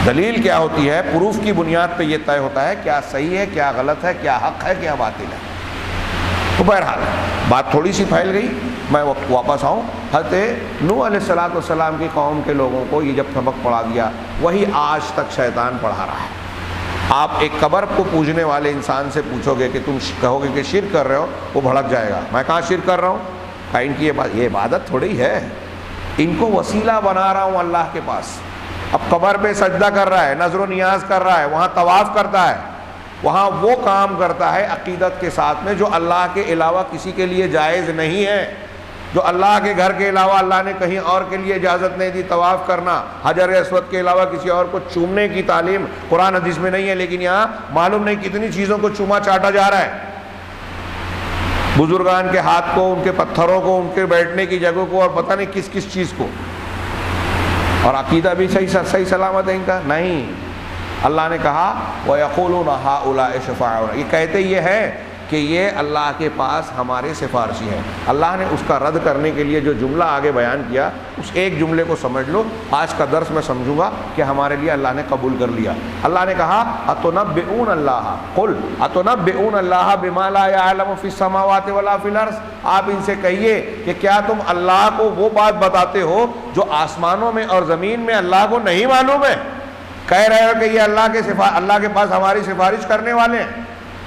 دلیل کیا ہوتی ہے؟ پروف کی بنیاد پہ یہ طے ہوتا ہے کیا صحیح ہے، کیا غلط ہے، کیا حق ہے، کیا باطل ہے۔ تو بہرحال بات تھوڑی سی پھیل گئی، میں واپس آؤں۔ حضرت نوح علیہ السلام کی قوم کے لوگوں کو یہ جب سبق پڑھا دیا، وہی آج تک شیطان پڑھا رہا ہے۔ آپ ایک قبر کو پوجنے والے انسان سے پوچھو گے کہ تم کہو گے کہ شرک کر رہے ہو، وہ بھڑک جائے گا، میں کہاں شرک کر رہا ہوں؟ کہا ان کی یہ عبادت تھوڑی ہے، ان کو وسیلہ بنا رہا ہوں اللہ کے پاس۔ اب قبر پہ سجدہ کر رہا ہے، نظر و نیاز کر رہا ہے، وہاں طواف کرتا ہے، وہاں وہ کام کرتا ہے عقیدت کے ساتھ میں جو اللہ کے علاوہ کسی کے لیے جائز نہیں ہے، جو اللہ کے گھر کے علاوہ اللہ نے کہیں اور کے لیے اجازت نہیں دی طواف کرنا، حجر اسود کے علاوہ کسی اور کو چومنے کی تعلیم قرآن حدیث میں نہیں ہے، لیکن یہاں معلوم نہیں کتنی چیزوں کو چوما چاٹا جا رہا ہے، بزرگان کے ہاتھ کو، ان کے پتھروں کو، ان کے بیٹھنے کی جگہ کو، اور پتہ نہیں کس کس چیز کو، اور عقیدہ بھی صحیح سلامت ہے ان کا نہیں۔ اللہ نے کہا وَيَقُولُونَ هَؤُلَاءِ شُفَعَاؤُنَا، یہ کہتے یہ ہے کہ یہ اللہ کے پاس ہمارے سفارشی ہیں۔ اللہ نے اس کا رد کرنے کے لیے جو جملہ آگے بیان کیا، اس ایک جملے کو سمجھ لو، آج کا درس میں سمجھوں گا کہ ہمارے لیے اللہ نے قبول کر لیا۔ اللہ نے کہا أَتُنَبِّئُونَ اللَّهَ قُلْ أَتُنَبِّئُونَ اللَّهَ بِمَا لَا يَعْلَمُ فِي السَّمَاوَاتِ وَلَا فِي الْأَرْضِ، آپ ان سے کہیے کہ کیا تم اللہ کو وہ بات بتاتے ہو جو آسمانوں میں اور زمین میں اللہ کو نہیں معلوم ہے؟ کہہ رہے ہو کہ یہ اللہ کے پاس ہماری سفارش کرنے والے ہیں،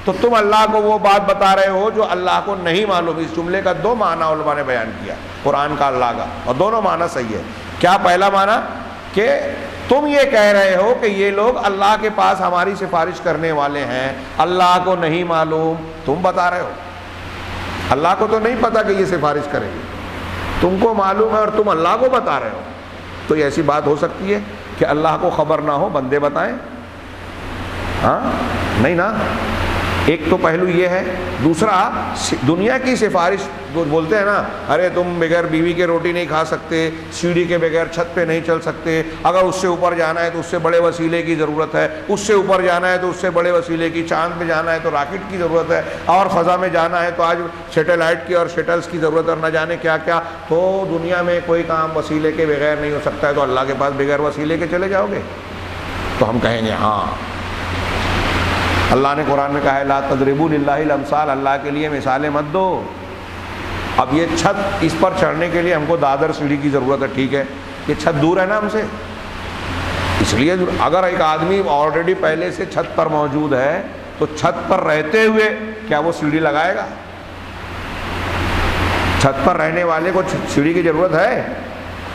تو تم اللہ کو وہ بات بتا رہے ہو جو اللہ کو نہیں معلوم۔ اس جملے کا دو معنی علماء نے بیان کیا، قرآن کا، اللہ کا، اور دونوں معنی صحیح ہے۔ کیا پہلا معنی کہ تم یہ کہہ رہے ہو کہ یہ لوگ اللہ کے پاس ہماری سفارش کرنے والے ہیں، اللہ کو نہیں معلوم، تم بتا رہے ہو۔ اللہ کو تو نہیں پتا کہ یہ سفارش کریں گے، تم کو معلوم ہے اور تم اللہ کو بتا رہے ہو۔ تو یہ ایسی بات ہو سکتی ہے کہ اللہ کو خبر نہ ہو، بندے بتائیں؟ ہاں نہیں نا۔ ایک تو پہلو یہ ہے، دوسرا دنیا کی سفارش بولتے ہیں نا، ارے تم بغیر بیوی کے روٹی نہیں کھا سکتے، سیڑھی کے بغیر چھت پہ نہیں چل سکتے، اگر اس سے اوپر جانا ہے تو اس سے بڑے وسیلے کی ضرورت ہے، اس سے اوپر جانا ہے تو اس سے بڑے وسیلے کی، چاند پہ جانا ہے تو راکٹ کی ضرورت ہے، اور فضا میں جانا ہے تو آج سیٹلائٹ کی اور شٹلز کی ضرورت ہے، اور نہ جانے کیا کیا۔ تو دنیا میں کوئی کام وسیلے کے بغیر نہیں ہو سکتا ہے، تو اللہ کے پاس بغیر وسیلے کے چلے جاؤ گے؟ تو ہم کہیں گے ہاں، اللہ نے قرآن میں کہا ہے لا تضربوا للہ الامثال، اللہ کے لیے مثالیں مت دو۔ اب یہ چھت، اس پر چڑھنے کے لیے ہم کو دادر سیڑھی کی ضرورت ہے، ٹھیک ہے، یہ چھت دور ہے نا ہم سے، اس لیے اگر ایک آدمی آلریڈی پہلے سے چھت پر موجود ہے تو چھت پر رہتے ہوئے کیا وہ سیڑھی لگائے گا؟ چھت پر رہنے والے کو سیڑھی کی ضرورت ہے؟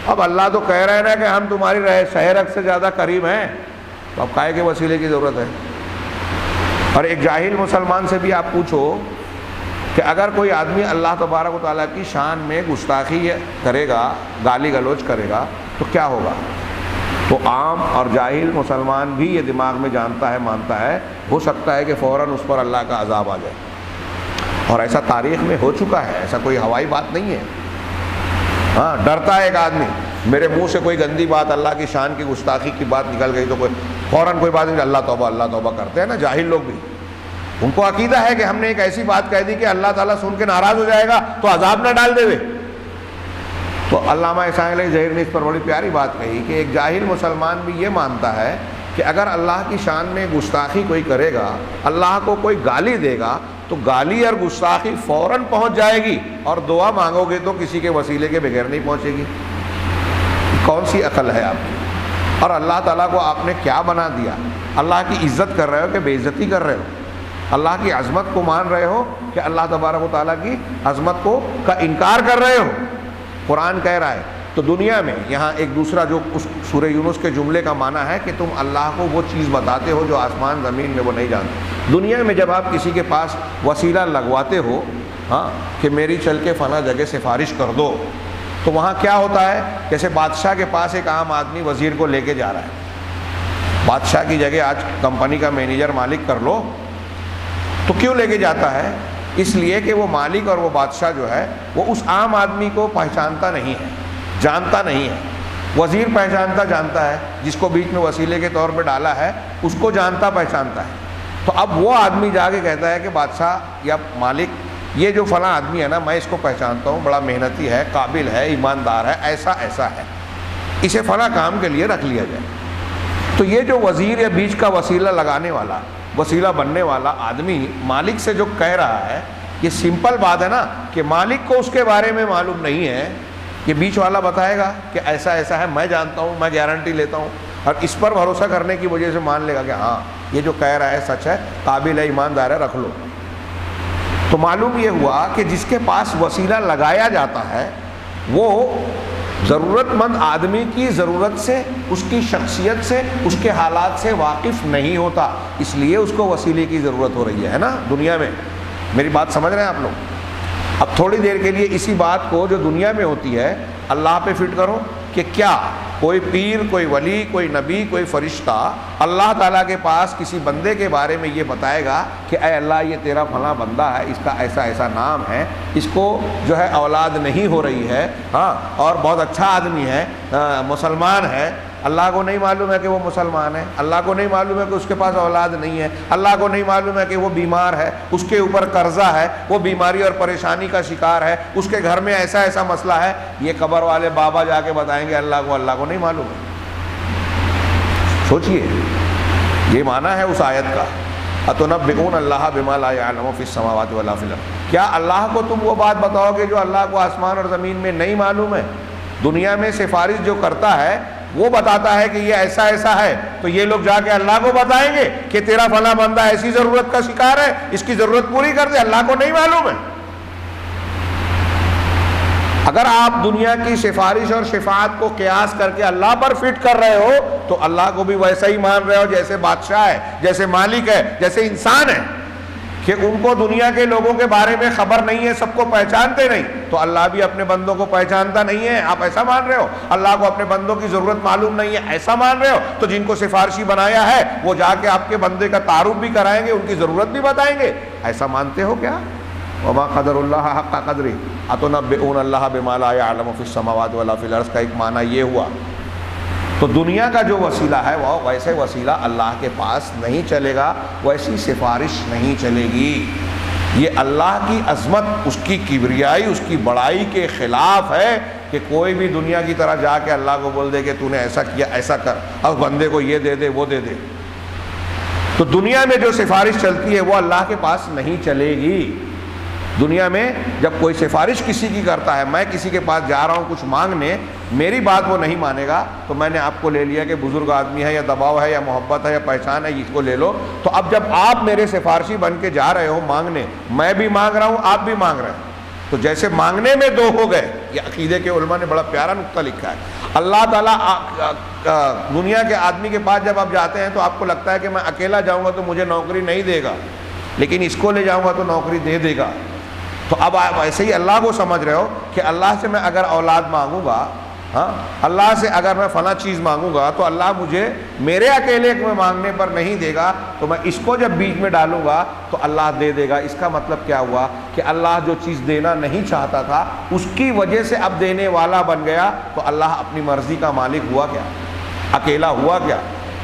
اب اللہ تو کہہ رہے ہیں نا کہ ہم تمہاری شہرک سے زیادہ قریب ہیں، تو اب کائے کے وسیلے کی ضرورت ہے؟ اور ایک جاہل مسلمان سے بھی آپ پوچھو کہ اگر کوئی آدمی اللہ تبارک و تعالیٰ کی شان میں گستاخی کرے گا، گالی گلوچ کرے گا تو کیا ہوگا؟ تو عام اور جاہل مسلمان بھی یہ دماغ میں جانتا ہے، مانتا ہے، ہو سکتا ہے کہ فوراً اس پر اللہ کا عذاب آ جائے، اور ایسا تاریخ میں ہو چکا ہے، ایسا کوئی ہوائی بات نہیں ہے۔ ہاں، ڈرتا ہے ایک آدمی، میرے منہ سے کوئی گندی بات، اللہ کی شان کی گستاخی کی بات نکل گئی تو فوراً کوئی بات نہیں، اللہ توبہ کرتے ہیں نا جاہل لوگ بھی۔ ان کو عقیدہ ہے کہ ہم نے ایک ایسی بات کہہ دی کہ اللہ تعالیٰ سن کے ناراض ہو جائے گا تو عذاب نہ ڈال دے وے۔ تو علامہ احسان علیہ ظہیر نے اس پر بڑی پیاری بات کہی کہ ایک جاہل مسلمان بھی یہ مانتا ہے کہ اگر اللہ کی شان میں گستاخی کوئی کرے گا، اللہ کو کوئی گالی دے گا، تو گالی اور گستاخی فوراً پہنچ جائے گی، اور دعا مانگو گے تو کسی کے وسیلے کے بغیر نہیں پہنچے گی۔ کون سی عقل ہے آپ کی؟ اور اللہ تعالیٰ کو آپ نے کیا بنا دیا؟ اللہ کی عزت کر رہے ہو کہ بے عزتی کر رہے ہو؟ اللہ کی عظمت کو مان رہے ہو کہ اللہ تبارک و تعالیٰ کی عظمت کا انکار کر رہے ہو؟ قرآن کہہ رہا ہے. تو دنیا میں یہاں ایک دوسرا جو اس سورہ یونس کے جملے کا معنی ہے کہ تم اللہ کو وہ چیز بتاتے ہو جو آسمان زمین میں وہ نہیں جانتے. دنیا میں جب آپ کسی کے پاس وسیلہ لگواتے ہو ہاں کہ میری چل کے فلاں جگہ سفارش کر دو، تو وہاں کیا ہوتا ہے؟ جیسے بادشاہ کے پاس ایک عام آدمی وزیر کو لے کے جا رہا ہے، بادشاہ کی جگہ آج کمپنی کا مینیجر مالک کر لو، تو کیوں لے کے جاتا ہے؟ اس لیے کہ وہ مالک اور وہ بادشاہ جو ہے وہ اس عام آدمی کو پہچانتا نہیں ہے، جانتا نہیں ہے. وزیر جانتا ہے، جس کو بیچ میں وسیلے کے طور پہ ڈالا ہے اس کو جانتا پہچانتا ہے. تو اب وہ آدمی جا کے کہتا ہے کہ بادشاہ یا مالک یہ جو فلاں آدمی ہے نا، میں اس کو پہچانتا ہوں، بڑا محنتی ہے، قابل ہے، ایماندار ہے، ایسا ایسا ہے، اسے فلاں کام کے لیے رکھ لیا جائے. تو یہ جو وزیر یا بیچ کا وسیلہ لگانے والا، وسیلہ بننے والا آدمی مالک سے جو کہہ رہا ہے، یہ سمپل بات ہے نا کہ مالک کو اس کے بارے میں معلوم نہیں ہے. یہ بیچ والا بتائے گا کہ ایسا ایسا ہے، میں جانتا ہوں، میں گارنٹی لیتا ہوں، اور اس پر بھروسہ کرنے کی وجہ سے مان لے گا کہ ہاں یہ جو کہہ رہا ہے سچ ہے، قابل ہے، ایماندار ہے، رکھ لو. تو معلوم یہ ہوا کہ جس کے پاس وسیلہ لگایا جاتا ہے وہ ضرورت مند آدمی کی ضرورت سے، اس کی شخصیت سے، اس کے حالات سے واقف نہیں ہوتا، اس لیے اس کو وسیلے کی ضرورت ہو رہی ہے نا دنیا میں. میری بات سمجھ رہے ہیں آپ لوگ؟ اب تھوڑی دیر کے لیے اسی بات کو جو دنیا میں ہوتی ہے اللہ پہ فٹ کرو کہ کیا کوئی پیر، کوئی ولی، کوئی نبی، کوئی فرشتہ اللہ تعالیٰ کے پاس کسی بندے کے بارے میں یہ بتائے گا کہ اے اللہ یہ تیرا فلاں بندہ ہے، اس کا ایسا ایسا نام ہے، اس کو جو ہے اولاد نہیں ہو رہی ہے، ہاں اور بہت اچھا آدمی ہے، مسلمان ہے. اللہ کو نہیں معلوم ہے کہ وہ مسلمان ہے، اللہ کو نہیں معلوم ہے کہ اس کے پاس اولاد نہیں ہے، اللہ کو نہیں معلوم ہے کہ وہ بیمار ہے، اس کے اوپر قرضہ ہے، وہ بیماری اور پریشانی کا شکار ہے، اس کے گھر میں ایسا ایسا مسئلہ ہے. یہ قبر والے بابا جا کے بتائیں گے اللہ کو نہیں معلوم ہے. سوچئے، یہ معنی ہے اس آیت کا، اَتُنَبِّئُونَ اللَّهَ بِمَا لَا يَعْلَمُ فِي السَّمَاوَاتِ وَلَا فِي الْأَرْضِ. کیا اللہ کو تم وہ بات بتاؤ گے جو اللہ کو آسمان اور زمین میں نہیں معلوم ہے؟ دنیا میں سفارش جو کرتا ہے وہ بتاتا ہے کہ یہ ایسا ایسا ہے، تو یہ لوگ جا کے اللہ کو بتائیں گے کہ تیرا فلاں بندہ ایسی ضرورت کا شکار ہے، اس کی ضرورت پوری کر دے. اللہ کو نہیں معلوم ہے. اگر آپ دنیا کی سفارش اور شفاعت کو قیاس کر کے اللہ پر فٹ کر رہے ہو تو اللہ کو بھی ویسا ہی مان رہے ہو جیسے بادشاہ ہے، جیسے مالک ہے، جیسے انسان ہے، کہ ان کو دنیا کے لوگوں کے بارے میں خبر نہیں ہے، سب کو پہچانتے نہیں، تو اللہ بھی اپنے بندوں کو پہچانتا نہیں ہے. آپ ایسا مان رہے ہو؟ اللہ کو اپنے بندوں کی ضرورت معلوم نہیں ہے، ایسا مان رہے ہو؟ تو جن کو سفارشی بنایا ہے وہ جا کے آپ کے بندے کا تعارف بھی کرائیں گے، ان کی ضرورت بھی بتائیں گے. ایسا مانتے ہو کیا؟ وما قدر اللہ حق قدرہ اتنبئون اللہ بما لا يعلم فی السماوات ولا فی الارض کا ایک معنی یہ ہوا. تو دنیا کا جو وسیلہ ہے وہ ویسے وسیلہ اللہ کے پاس نہیں چلے گا، ویسی سفارش نہیں چلے گی. یہ اللہ کی عظمت، اس کی کبریائی، اس کی بڑائی کے خلاف ہے کہ کوئی بھی دنیا کی طرح جا کے اللہ کو بول دے کہ تو نے ایسا کیا، ایسا کر، اب بندے کو یہ دے دے، وہ دے دے. تو دنیا میں جو سفارش چلتی ہے وہ اللہ کے پاس نہیں چلے گی. دنیا میں جب کوئی سفارش کسی کی کرتا ہے، میں کسی کے پاس جا رہا ہوں کچھ مانگنے، میری بات وہ نہیں مانے گا تو میں نے آپ کو لے لیا کہ بزرگ آدمی ہے یا دباؤ ہے یا محبت ہے یا پہچان ہے، اس کو لے لو. تو اب جب آپ میرے سفارشی بن کے جا رہے ہو مانگنے، میں بھی مانگ رہا ہوں، آپ بھی مانگ رہے ہیں، تو جیسے مانگنے میں دو ہو گئے. یہ عقیدے کے علماء نے بڑا پیارا نقطہ لکھا ہے. اللہ تعالیٰ دنیا کے آدمی کے پاس جب آپ جاتے ہیں تو آپ کو لگتا ہے کہ میں اکیلا جاؤں گا تو مجھے نوکری نہیں دے گا، لیکن اس کو لے جاؤں گا تو نوکری دے دے گا. تو اب آپ ایسے ہی اللہ کو سمجھ رہے ہو کہ اللہ سے میں اگر اولاد مانگوں گا، ہاں اللہ سے اگر میں فلاں چیز مانگوں گا تو اللہ مجھے میرے اکیلے میں مانگنے پر نہیں دے گا، تو میں اس کو جب بیچ میں ڈالوں گا تو اللہ دے دے گا. اس کا مطلب کیا ہوا کہ اللہ جو چیز دینا نہیں چاہتا تھا اس کی وجہ سے اب دینے والا بن گیا. تو اللہ اپنی مرضی کا مالک ہوا کیا؟ اکیلا ہوا کیا؟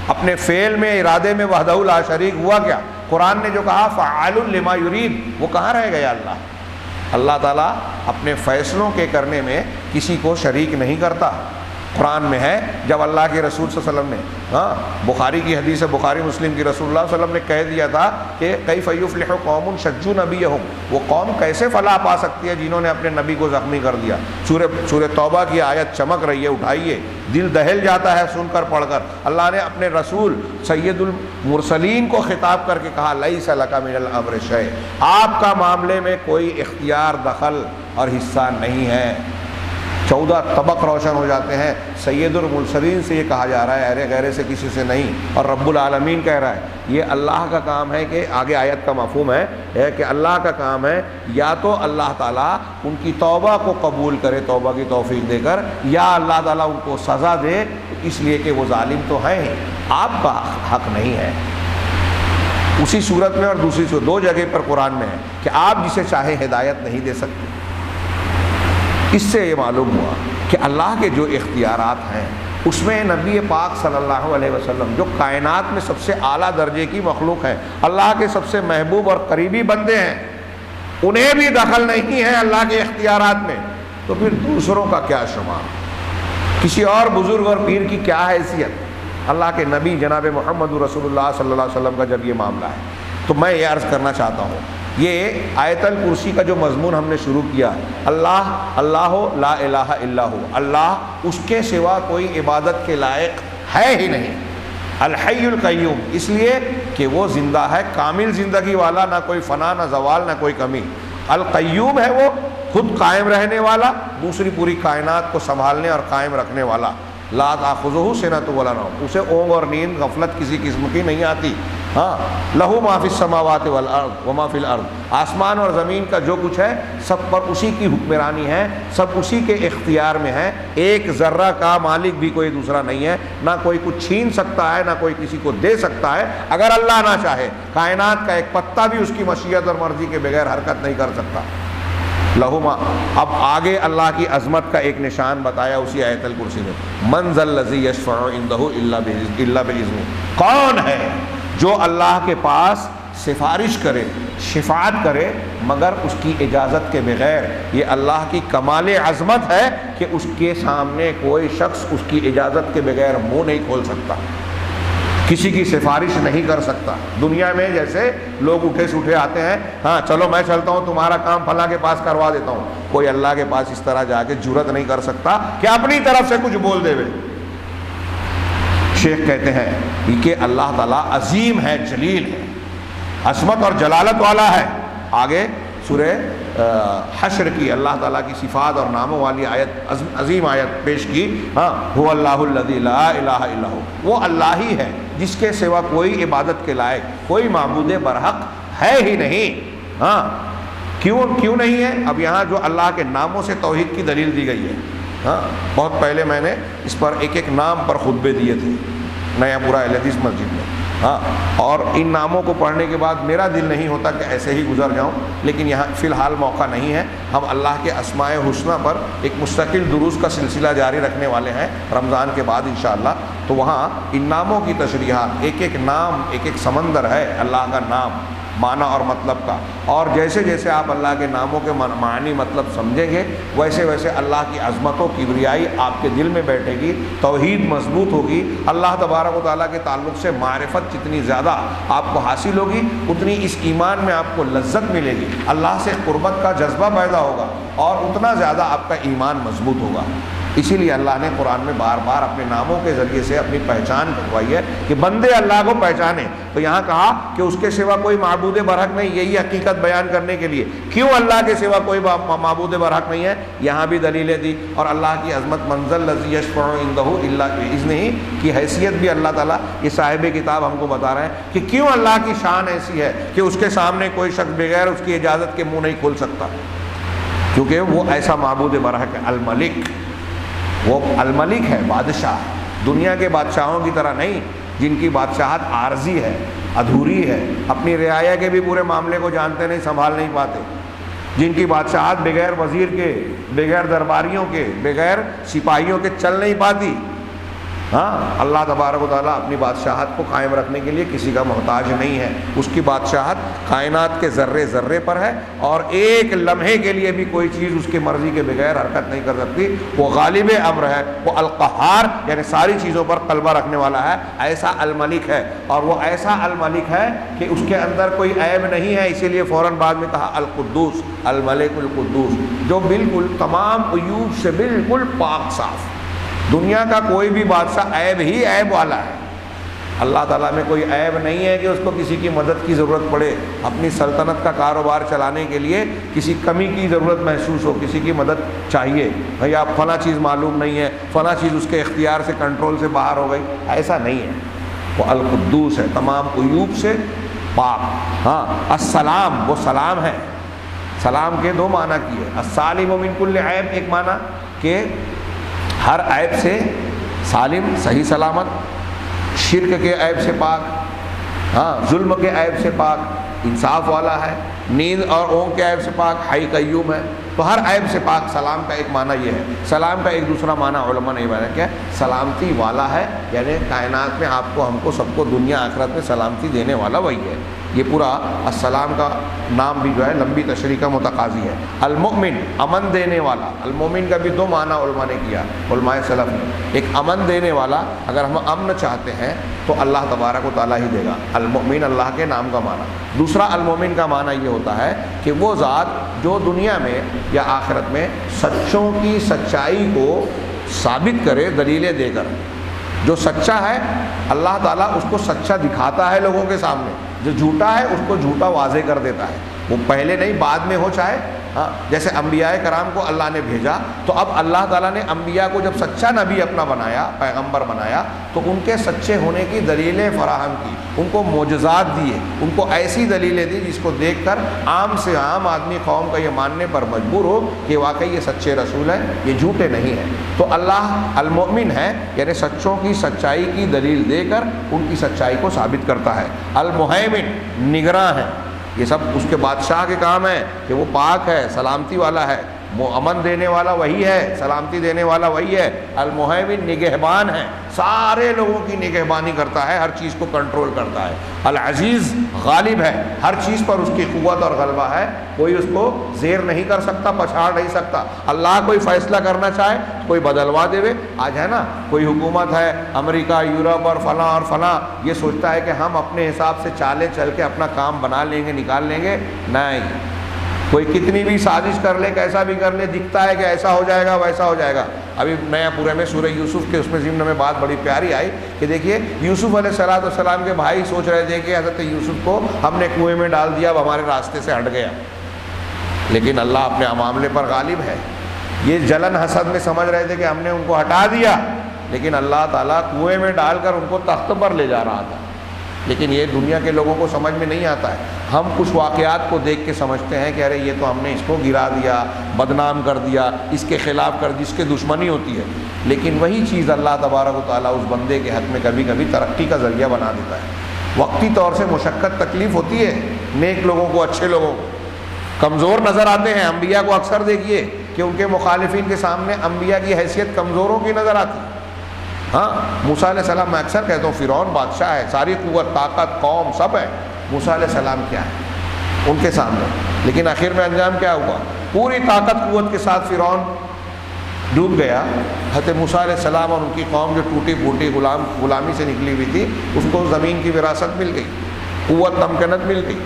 اپنے فعل میں، ارادے میں وحدہ لا شریک ہوا کیا؟ قرآن نے جو کہا فعال لما یرید، وہ کہاں رہ گیا اللہ؟ اللہ تعالیٰ اپنے فیصلوں کے کرنے میں کسی کو شریک نہیں کرتا. قرآن میں ہے جب اللہ کے رسول صلی اللہ علیہ وسلم نے بخاری کی حدیث ہے، بخاری مسلم کی، رسول اللہ صلی اللہ علیہ وسلم نے کہہ دیا تھا کہ کیف یفلح قوم شجوا نبیہم، وہ قوم کیسے فلاح پا سکتی ہے جنہوں نے اپنے نبی کو زخمی کر دیا۔ سورہ توبہ کی آیت چمک رہی ہے، اٹھائیے، دل دہل جاتا ہے سن کر پڑھ کر۔ اللہ نے اپنے رسول سید المرسلین کو خطاب کر کے کہا لیس لک من الامر شیء، آپ کا معاملے میں کوئی اختیار، دخل اور حصہ نہیں ہے۔ 14 طبق روشن ہو جاتے ہیں، سید المرسلین سے یہ کہا جا رہا ہے، ارے غیرے سے کسی سے نہیں، اور رب العالمین کہہ رہا ہے یہ اللہ کا کام ہے کہ آگے آیت کا مفہوم ہے کہ اللہ کا کام ہے یا تو اللہ تعالیٰ ان کی توبہ کو قبول کرے توبہ کی توفیق دے کر، یا اللہ تعالیٰ ان کو سزا دے، اس لیے کہ وہ ظالم تو ہیں ہی، آپ کا حق نہیں ہے۔ اسی صورت میں اور دوسری صورت، 2 جگہ پر قرآن میں ہے کہ آپ جسے چاہے ہدایت نہیں دے سکتے۔ اس سے یہ معلوم ہوا کہ اللہ کے جو اختیارات ہیں اس میں نبی پاک صلی اللہ علیہ وسلم جو کائنات میں سب سے اعلیٰ درجے کی مخلوق ہیں، اللہ کے سب سے محبوب اور قریبی بندے ہیں، انہیں بھی دخل نہیں ہے اللہ کے اختیارات میں، تو پھر دوسروں کا کیا شمار، کسی اور بزرگ اور پیر کی کیا حیثیت؟ اللہ کے نبی جناب محمد رسول اللہ صلی اللہ علیہ وسلم کا جب یہ معاملہ ہے تو میں یہ عرض کرنا چاہتا ہوں، یہ آیت الکرسی کا جو مضمون ہم نے شروع کیا، اللہ لا الہ الا ہو، اللہ اس کے سوا کوئی عبادت کے لائق ہے ہی نہیں، الحی القیوم، اس لیے کہ وہ زندہ ہے، کامل زندگی والا، نہ کوئی فنا نہ زوال نہ کوئی کمی، القیوم ہے وہ خود قائم رہنے والا، دوسری پوری کائنات کو سنبھالنے اور قائم رکھنے والا، لا تأخذہ سنۃ ولا نوم، اسے اونگ اور نیند غفلت کسی قسم کی نہیں آتی، ہاں، لہو ما فی السماوات والارض وما فی الارض، آسمان اور زمین کا جو کچھ ہے سب پر اسی کی حکمرانی ہے، سب اسی کے اختیار میں ہے، ایک ذرہ کا مالک بھی کوئی دوسرا نہیں ہے، نہ کوئی کچھ چھین سکتا ہے، نہ کوئی کسی کو دے سکتا ہے، اگر اللہ نہ چاہے کائنات کا ایک پتا بھی اس کی مشیت اور مرضی کے بغیر حرکت نہیں کر سکتا۔ لہما، اب آگے اللہ کی عظمت کا ایک نشان بتایا اسی آیت الکرسی میں، من ذا الذی یشفع عندہ الا باذنہ، کون ہے جو اللہ کے پاس سفارش کرے، شفاعت کرے مگر اس کی اجازت کے بغیر؟ یہ اللہ کی کمال عظمت ہے کہ اس کے سامنے کوئی شخص اس کی اجازت کے بغیر منہ نہیں کھول سکتا، کسی کی سفارش نہیں کر سکتا۔ دنیا میں جیسے لوگ اٹھے سٹھے آتے ہیں، ہاں چلو میں چلتا ہوں تمہارا کام فلاں کے پاس کروا دیتا ہوں، کوئی اللہ کے پاس اس طرح جا کے جرأت نہیں کر سکتا کہ اپنی طرف سے کچھ بول دے۔ شیخ کہتے ہیں کہ اللہ تعالیٰ عظیم ہے، جلیل ہے، عظمت اور جلالت والا ہے۔ آگے سورہ حشر کی اللہ تعالیٰ کی صفات اور ناموں والی آیت، عظیم آیت پیش کی، ہاں، هو اللہ الذی لا الہ الا ہو، وہ اللہ ہی ہے جس کے سوا کوئی عبادت کے لائق، کوئی معبود برحق ہے ہی نہیں۔ ہاں، کیوں نہیں ہے؟ اب یہاں جو اللہ کے ناموں سے توحید کی دلیل دی گئی ہے، ہاں، بہت پہلے میں نے اس پر ایک ایک نام پر خطبے دیے تھے نیا پورا اہل حدیث مسجد میں، ہاں، اور ان ناموں کو پڑھنے کے بعد میرا دل نہیں ہوتا کہ ایسے ہی گزر جاؤں، لیکن یہاں فی الحال موقع نہیں ہے۔ ہم اللہ کے اسماء حسنہ پر ایک مستقل دروس کا سلسلہ جاری رکھنے والے ہیں رمضان کے بعد انشاءاللہ، تو وہاں ان ناموں کی تشریحات، ایک ایک نام ایک ایک سمندر ہے اللہ کا نام، معنی اور مطلب کا، اور جیسے جیسے آپ اللہ کے ناموں کے معنی مطلب سمجھیں گے ویسے ویسے اللہ کی عظمت و کبریائی آپ کے دل میں بیٹھے گی، توحید مضبوط ہوگی، اللہ تبارک و تعالیٰ کے تعلق سے معرفت جتنی زیادہ آپ کو حاصل ہوگی اتنی اس ایمان میں آپ کو لذت ملے گی، اللہ سے قربت کا جذبہ پیدا ہوگا اور اتنا زیادہ آپ کا ایمان مضبوط ہوگا۔ اسی لیے اللہ نے قرآن میں بار بار اپنے ناموں کے ذریعے سے اپنی پہچان کروائی ہے کہ بندے اللہ کو پہچانیں، تو یہاں کہا کہ اس کے سوا کوئی معبود برحق نہیں، یہی حقیقت بیان کرنے کے لیے کیوں اللہ کے سوا کوئی معبود برحق نہیں ہے، یہاں بھی دلیلیں دی، اور اللہ کی عظمت من ذا الذی یشفع عندہ الا باذنہ کی حیثیت بھی اللہ تعالیٰ یہ صاحب کتاب ہم کو بتا رہے ہیں کہ کیوں اللہ کی شان ایسی ہے کہ اس کے سامنے کوئی شخص بغیر اس کی اجازت کے منہ نہیں کھول سکتا، کیونکہ وہ ایسا معبود برحق ہے، الملک، وہ الملک ہے، بادشاہ، دنیا کے بادشاہوں کی طرح نہیں جن کی بادشاہت عارضی ہے، ادھوری ہے، اپنی رعایا کے بھی پورے معاملے کو جانتے نہیں، سنبھال نہیں پاتے، جن کی بادشاہت بغیر وزیر کے، بغیر درباریوں کے، بغیر سپاہیوں کے چل نہیں پاتی، ہاں، اللہ تبارک و تعالیٰ اپنی بادشاہت کو قائم رکھنے کے لیے کسی کا محتاج نہیں ہے. اس کی بادشاہت کائنات کے ذرے ذرے پر ہے، اور ایک لمحے کے لیے بھی کوئی چیز اس کی مرضی کے بغیر حرکت نہیں کر سکتی. وہ غالب امر ہے، وہ القہار یعنی ساری چیزوں پر غلبہ رکھنے والا ہے. ایسا الملک ہے، اور وہ ایسا الملک ہے کہ اس کے اندر کوئی عیب نہیں ہے. اسی لیے فوراً بعد میں کہا القدوس، الملک القدوس، جو بالکل تمام عیوب سے بالکل پاک صاف. دنیا کا کوئی بھی بادشاہ عیب ہی عیب والا ہے. اللہ تعالیٰ میں کوئی عیب نہیں ہے کہ اس کو کسی کی مدد کی ضرورت پڑے. اپنی سلطنت کا کاروبار چلانے کے لیے کسی کمی کی ضرورت محسوس ہو، کسی کی مدد چاہیے، بھائی آپ فلاں چیز معلوم نہیں ہے، فلاں چیز اس کے اختیار سے کنٹرول سے باہر ہو گئی، ایسا نہیں ہے. وہ القدوس ہے، تمام عیوب سے پاک. ہاں، السلام، وہ سلام ہے. سلام کے دو معنی کیے. السالم من کل عیب، ایک معنی کہ ہر عیب سے سالم، صحیح سلامت، شرک کے عیب سے پاک، ہاں، ظلم کے عیب سے پاک، انصاف والا ہے، نیند اور اونگ کے عیب سے پاک، حی قیوم ہے. تو ہر عیب سے پاک. سلام کا ایک معنی یہ ہے. سلام کا ایک دوسرا معنی علماء نے بیان کیا، سلامتی والا ہے، یعنی کائنات میں آپ کو، ہم کو، سب کو، دنیا آخرت میں سلامتی دینے والا وہی ہے. یہ پورا السلام کا نام بھی جو ہے لمبی تشریح کا متقاضی ہے. المؤمن، امن دینے والا. المؤمن کا بھی دو معنی علماء نے کیا، علماء سلف نے. ایک امن دینے والا، اگر ہم امن چاہتے ہیں تو اللہ تبارک و تعالیٰ ہی دے گا. المؤمن اللہ کے نام کا معنی. دوسرا المؤمن کا معنی یہ ہوتا ہے کہ وہ ذات جو دنیا میں یا آخرت میں سچوں کی سچائی کو ثابت کرے دلیلیں دے کر. جو سچا ہے اللہ تعالیٰ اس کو سچا دکھاتا ہے لوگوں کے سامنے، جو جھوٹا ہے اس کو جھوٹا واضح کر دیتا ہے. وہ پہلے نہیں بعد میں ہو چاہے. ہاں، جیسے انبیاء کرام کو اللہ نے بھیجا تو اب اللہ تعالیٰ نے انبیاء کو جب سچا نبی اپنا بنایا، پیغمبر بنایا، تو ان کے سچے ہونے کی دلیلیں فراہم کی، ان کو معجزات دیے، ان کو ایسی دلیلیں دی جس کو دیکھ کر عام سے عام آدمی قوم کا یہ ماننے پر مجبور ہو کہ واقعی یہ سچے رسول ہیں، یہ جھوٹے نہیں ہیں. تو اللہ المؤمن ہے، یعنی سچوں کی سچائی کی دلیل دے کر ان کی سچائی کو ثابت کرتا ہے. المہیمن، نگراں ہے. یہ سب اس کے بادشاہ کے کام ہے کہ وہ پاک ہے، سلامتی والا ہے. امن دینے والا وہی ہے، سلامتی دینے والا وہی ہے. المہیمن، نگہبان ہے، سارے لوگوں کی نگہبانی کرتا ہے، ہر چیز کو کنٹرول کرتا ہے. العزیز، غالب ہے، ہر چیز پر اس کی قوت اور غلبہ ہے، کوئی اس کو زیر نہیں کر سکتا، پچھاڑ نہیں سکتا. اللہ کوئی فیصلہ کرنا چاہے کوئی بدلوا دے. آج ہے نا کوئی حکومت ہے امریکہ، یورپ اور فلاں، یہ سوچتا ہے کہ ہم اپنے حساب سے چالیں چل کے اپنا کام بنا لیں گے، نکال لیں گے. نہیں، کوئی کتنی بھی سازش کر لے، کیسا بھی کر لے، دکھتا ہے کہ ایسا ہو جائے گا ویسا ہو جائے گا. ابھی نیا پورے میں سورہ یوسف کے اس میں ضمن میں بات بڑی پیاری آئی کہ دیکھیے یوسف علیہ السلام کے بھائی سوچ رہے تھے کہ حضرت یوسف کو ہم نے کنویں میں ڈال دیا، اب ہمارے راستے سے ہٹ گیا، لیکن اللہ اپنے معاملے پر غالب ہے. یہ جلن حسد میں سمجھ رہے تھے کہ ہم نے ان کو ہٹا دیا، لیکن اللہ تعالیٰ کنویں میں ڈال کر ان کو تخت پر لے جا رہا تھا. لیکن یہ دنیا کے لوگوں کو سمجھ میں نہیں آتا ہے. ہم کچھ واقعات کو دیکھ کے سمجھتے ہیں کہ ارے یہ تو ہم نے اس کو گرا دیا، بدنام کر دیا، اس کے خلاف کر دی، اس کے دشمنی ہوتی ہے. لیکن وہی چیز اللہ تبارک و تعالیٰ اس بندے کے حق میں کبھی کبھی ترقی کا ذریعہ بنا دیتا ہے. وقتی طور سے مشقت تکلیف ہوتی ہے نیک لوگوں کو، اچھے لوگوں کو. کمزور نظر آتے ہیں. انبیاء کو اکثر دیکھیے کہ ان کے مخالفین کے سامنے انبیاء کی حیثیت کمزوروں کی نظر آتی ہے. ہاں، موسیٰ علیہ السلام، میں اکثر کہتا ہوں فرعون بادشاہ ہے، ساری قوت، طاقت، قوم سب ہے. موسیٰ علیہ السلام کیا ہے ان کے سامنے؟ لیکن آخر میں انجام کیا ہوا؟ پوری طاقت قوت کے ساتھ فرعون ڈوب گیا. حضرت موسیٰ علیہ السلام اور ان کی قوم جو ٹوٹی پھوٹی غلامی سے نکلی ہوئی تھی، اس کو زمین کی وراثت مل گئی، قوت تمکنت مل گئی.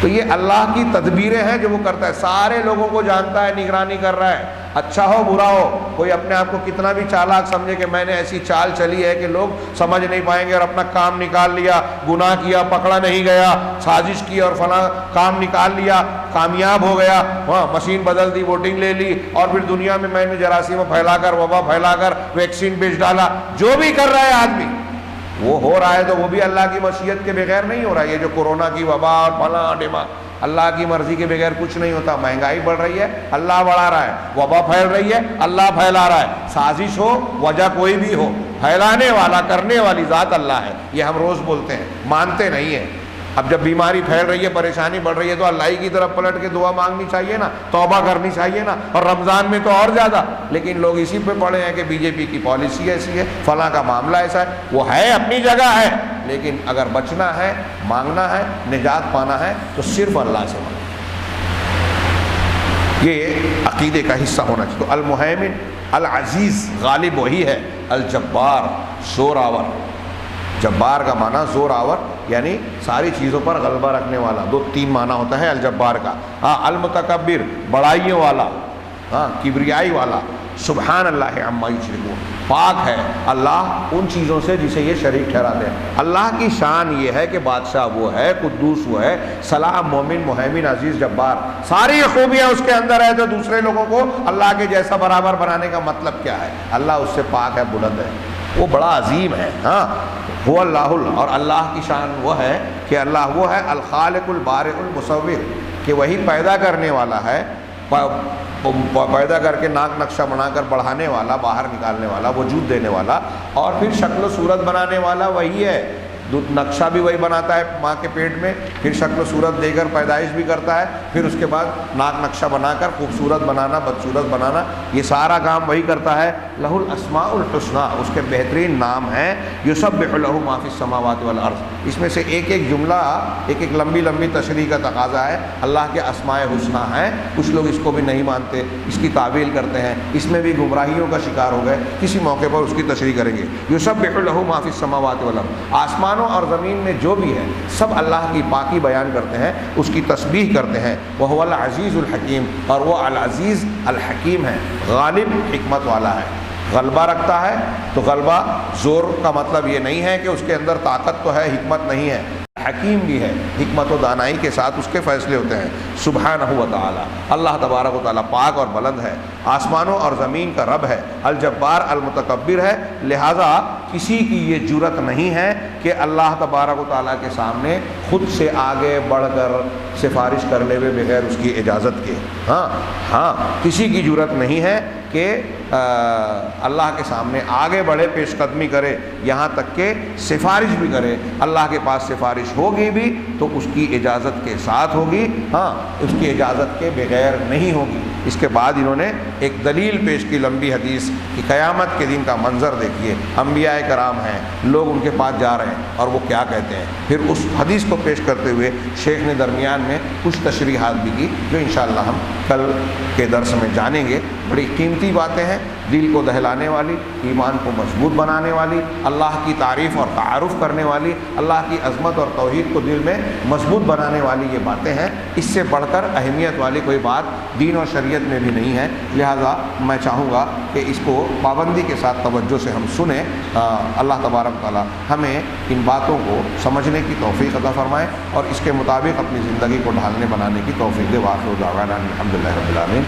تو یہ اللہ کی تدبیریں ہیں جو وہ کرتا ہے. سارے لوگوں کو جانتا ہے، نگرانی کر رہا ہے. اچھا ہو برا ہو، کوئی اپنے آپ کو کتنا بھی چالاک سمجھے کہ میں نے ایسی چال چلی ہے کہ لوگ سمجھ نہیں پائیں گے، اور اپنا کام نکال لیا، گناہ کیا، پکڑا نہیں گیا، سازش کی اور فلاں کام نکال لیا، کامیاب ہو گیا، ہاں مشین بدل دی، ووٹنگ لے لی، اور پھر دنیا میں نے جراثیم پھیلا کر، وبا پھیلا کر ویکسین بیچ ڈالا. جو بھی کر رہا ہے آدمی وہ ہو رہا ہے تو وہ بھی اللہ کی مشیت کے بغیر نہیں ہو رہا ہے. یہ جو کورونا کی وبا اور فلاں ڈیما، اللہ کی مرضی کے بغیر کچھ نہیں ہوتا. مہنگائی بڑھ رہی ہے، اللہ بڑھا رہا ہے. وبا پھیل رہی ہے، اللہ پھیلا رہا ہے. سازش ہو، وجہ کوئی بھی ہو، پھیلانے والا، کرنے والی ذات اللہ ہے. یہ ہم روز بولتے ہیں، مانتے نہیں ہیں. اب جب بیماری پھیل رہی ہے، پریشانی بڑھ رہی ہے، تو اللہ ہی کی طرف پلٹ کے دعا مانگنی چاہیے نا، توبہ کرنی چاہیے نا، اور رمضان میں تو اور زیادہ۔ لیکن لوگ اسی پہ پڑے ہیں کہ بی جے پی کی پالیسی ایسی ہے، فلاں کا معاملہ ایسا ہے۔ وہ ہے اپنی جگہ ہے، لیکن اگر بچنا ہے، مانگنا ہے، نجات پانا ہے تو صرف اللہ سے مانگنا۔ یہ عقیدے کا حصہ ہونا چاہیے۔ تو المہیمن، العزیز، غالب وہی ہے، الجبار، زور آور۔ جبار کا معنی زور آور، یعنی ساری چیزوں پر غلبہ رکھنے والا۔ دو تین معنی ہوتا ہے الجبار کا۔ ہاں، المتکبر، بڑائیوں والا، ہاں، کبریائی والا۔ سبحان اللہ عما یشرکون، پاک ہے اللہ ان چیزوں سے جسے یہ شریک ٹھہراتے ہیں۔ اللہ کی شان یہ ہے کہ بادشاہ وہ ہے، قدوس وہ ہے، سلام، مومن، مہیمن، عزیز، جبار، ساری خوبیاں اس کے اندر ہے۔ تو دوسرے لوگوں کو اللہ کے جیسا برابر بنانے کا مطلب کیا ہے؟ اللہ اس سے پاک ہے، بلند ہے، وہ بڑا عظیم ہے۔ ہاں، وہ اللہ اور اللہ کی شان وہ ہے کہ اللہ وہ ہے الخالق البارئ المصور، کہ وہی پیدا کرنے والا ہے، پیدا کر کے ناک نقشہ بنا کر بڑھانے والا، باہر نکالنے والا، وجود دینے والا، اور پھر شکل و صورت بنانے والا وہی ہے۔ نقشہ بھی وہی بناتا ہے ماں کے پیٹ میں، پھر شکل و صورت دے کر پیدائش بھی کرتا ہے، پھر اس کے بعد ناک نقشہ بنا کر خوبصورت بنانا، بدصورت بنانا، یہ سارا کام وہی کرتا ہے۔ لہ الاسماء الحسنی، اس کے بہترین نام ہیں۔ یسبح لہ ما فی السماوات والارض، اس میں سے ایک ایک جملہ، ایک ایک لمبی لمبی تشریح کا تقاضا ہے۔ اللہ کے اسماء حسنی ہیں، کچھ لوگ اس کو بھی نہیں مانتے، اس کی تعویل کرتے ہیں، اس میں بھی گمراہیوں کا شکار ہو گئے، کسی موقع پر اس کی تشریح کریں گے۔ یسبح لہ ما فی السماوات والارض، آسمانوں اور زمین میں جو بھی ہے سب اللہ کی پاکی بیان کرتے ہیں، اس کی تسبیح کرتے ہیں۔ وہو العزیز الحکیم، اور وہ العزیز الحکیم ہے، غالب، حکمت والا ہے، غلبہ رکھتا ہے۔ تو غلبہ زور کا مطلب یہ نہیں ہے کہ اس کے اندر طاقت تو ہے، حکمت نہیں ہے، حکیم بھی ہے، حکمت و دانائی کے ساتھ اس کے فیصلے ہوتے ہیں۔ سبحانہ و تعالی، اللہ تبارک و تعالیٰ پاک اور بلند ہے، آسمانوں اور زمین کا رب ہے، الجبار، المتکبر ہے۔ لہٰذا کسی کی یہ جرت نہیں ہے کہ اللہ تبارک و تعالیٰ کے سامنے خود سے آگے بڑھ کر سفارش کر لے بغیر اس کی اجازت کے۔ ہاں، کسی کی جرت نہیں ہے کہ اللہ کے سامنے آگے بڑھے، پیش قدمی کرے، یہاں تک کہ سفارش بھی کرے۔ اللہ کے پاس سفارش ہوگی بھی تو اس کی اجازت کے ساتھ ہوگی، ہاں، اس کی اجازت کے بغیر نہیں ہوگی۔ اس کے بعد انہوں نے ایک دلیل پیش کی، لمبی حدیث کہ قیامت کے دن کا منظر دیکھیے، انبیاء کرام ہیں، لوگ ان کے پاس جا رہے ہیں اور وہ کیا کہتے ہیں۔ پھر اس حدیث کو پیش کرتے ہوئے شیخ نے درمیان میں کچھ تشریحات بھی کی جو انشاءاللہ ہم کل کے درس میں جانیں گے۔ بڑی قیمتی باتیں ہیں، دل کو دہلانے والی، ایمان کو مضبوط بنانے والی، اللہ کی تعریف اور تعارف کرنے والی، اللہ کی عظمت اور توحید کو دل میں مضبوط بنانے والی یہ باتیں ہیں۔ اس سے بڑھ کر اہمیت والی کوئی بات دین اور شریعت میں بھی نہیں ہے۔ لہٰذا میں چاہوں گا کہ اس کو پابندی کے ساتھ توجہ سے ہم سنیں۔ اللہ تبارک تعالیٰ ہمیں ان باتوں کو سمجھنے کی توفیق عطا فرمائے اور اس کے مطابق اپنی زندگی کو ڈھالنے بنانے کی توفیق دے۔ وآخر دعوانا الحمدللہ رب العالمین۔